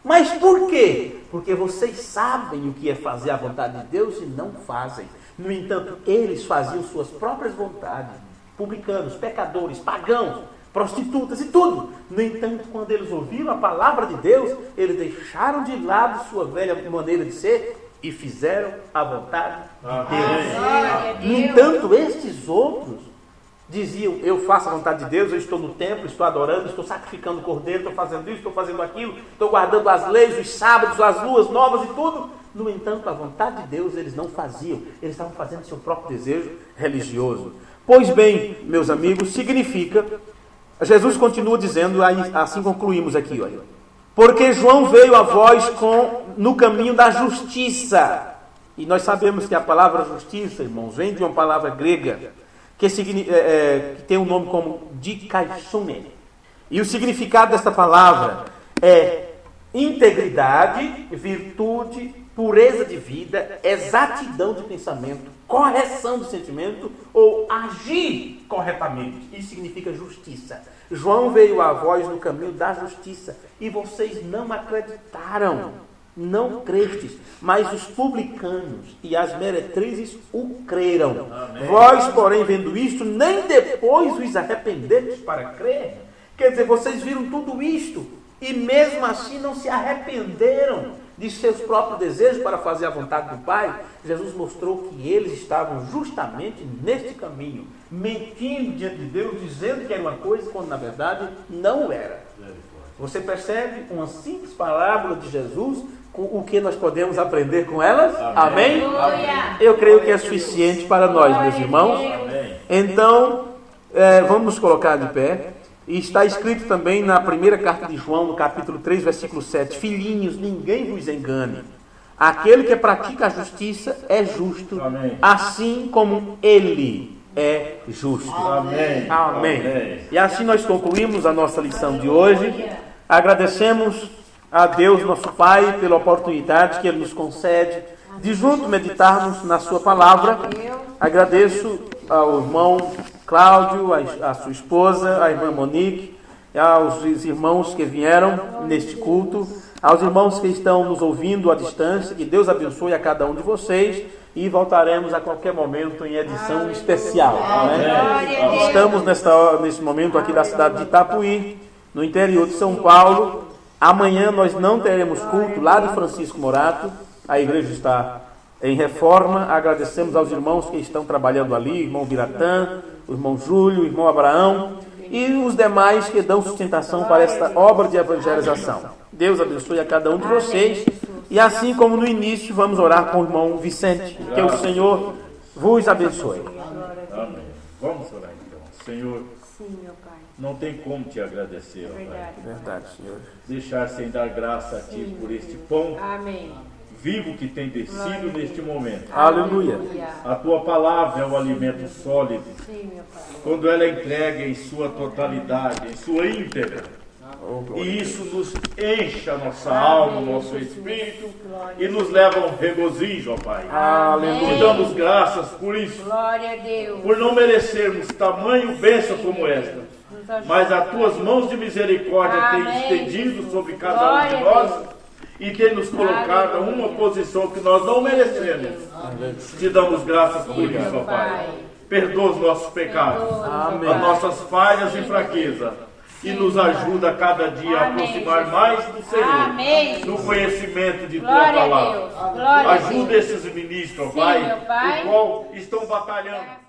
Mas por quê? Porque vocês sabem o que é fazer a vontade de Deus e não fazem. No entanto, eles faziam suas próprias vontades. Publicanos, pecadores, pagãos, prostitutas e tudo. No entanto, quando eles ouviram a palavra de Deus, eles deixaram de lado sua velha maneira de ser e fizeram a vontade de Deus. Glória a No Deus. entanto, estes outros diziam: eu faço a vontade de Deus, eu estou no templo, estou adorando, estou sacrificando o cordeiro, estou fazendo isso, estou fazendo aquilo, estou guardando as leis, os sábados, as luas novas e tudo. No entanto, a vontade de Deus eles não faziam, eles estavam fazendo seu próprio desejo religioso. Pois bem, meus amigos, significa, Jesus continua dizendo, assim concluímos aqui, olha, porque João veio a vós no caminho da justiça. E nós sabemos que a palavra justiça, irmãos, vem de uma palavra grega, que tem um nome como dikaisune. E o significado desta palavra é integridade, virtude, pureza de vida, exatidão de pensamento, correção de sentimento ou agir corretamente. Isso significa justiça. João veio a vós no caminho da justiça e vocês não acreditaram, não crestes, mas os publicanos e as meretrizes o creram. Amém. Vós, porém, vendo isto, nem depois vos arrependestes para crer. Quer dizer, vocês viram tudo isto e mesmo assim não se arrependeram de seus próprios desejos para fazer a vontade do Pai. Jesus mostrou que eles estavam justamente neste caminho, mentindo diante de Deus, dizendo que era uma coisa quando na verdade não era. Você percebe uma simples parábola de Jesus, com o que nós podemos aprender com elas? Amém? Amém? Eu creio que é suficiente para nós, meus irmãos. Amém. Então, vamos nos colocar de pé. E está escrito também na primeira carta de João, no capítulo 3, versículo 7. Filhinhos, ninguém vos engane. Aquele que pratica a justiça é justo, amém, assim como ele é justo. Amém. Amém. Amém. E assim nós concluímos a nossa lição de hoje. Agradecemos a Deus, nosso Pai, pela oportunidade que Ele nos concede de juntos meditarmos na sua palavra. Agradeço ao irmão Cláudio, a sua esposa, a irmã Monique, aos irmãos que vieram neste culto, aos irmãos que estão nos ouvindo à distância, que Deus abençoe a cada um de vocês e voltaremos a qualquer momento em edição especial. Né? Estamos nesse momento aqui da cidade de Itapuí, no interior de São Paulo. Amanhã nós não teremos culto lá de Francisco Morato, a igreja está em reforma. Agradecemos aos irmãos que estão trabalhando ali, o irmão Biratã, o irmão Júlio, o irmão Abraão e os demais que dão sustentação para esta obra de evangelização. Deus abençoe a cada um de vocês. E assim como no início, vamos orar com o irmão Vicente. Que o Senhor vos abençoe. Amém. Vamos orar então. Senhor, não tem como te agradecer, ó Pai. Verdade, Senhor. Deixar sem dar graça a Ti por este pão. Amém. Vivo que tem descido neste momento. Aleluia. A Tua palavra é o alimento sólido. Sim, meu Pai. Quando ela é entregue em sua totalidade, em sua íntegra. E isso nos enche a nossa alma, o nosso espírito e nos leva a um regozijo, ó Pai. Aleluia. Te damos graças por isso. Glória a Deus. Por não merecermos tamanho bênção como esta. Mas as Tuas mãos de misericórdia têm estendido sobre cada um de nós e tem nos colocado em uma posição que nós não merecemos. Te damos graças por isso, ó Pai. Perdoa os nossos pecados, as nossas falhas e fraquezas. E nos ajuda a cada dia a aproximar mais do Senhor, no conhecimento de Tua palavra. Ajuda esses ministros, ó Pai, o qual estão batalhando.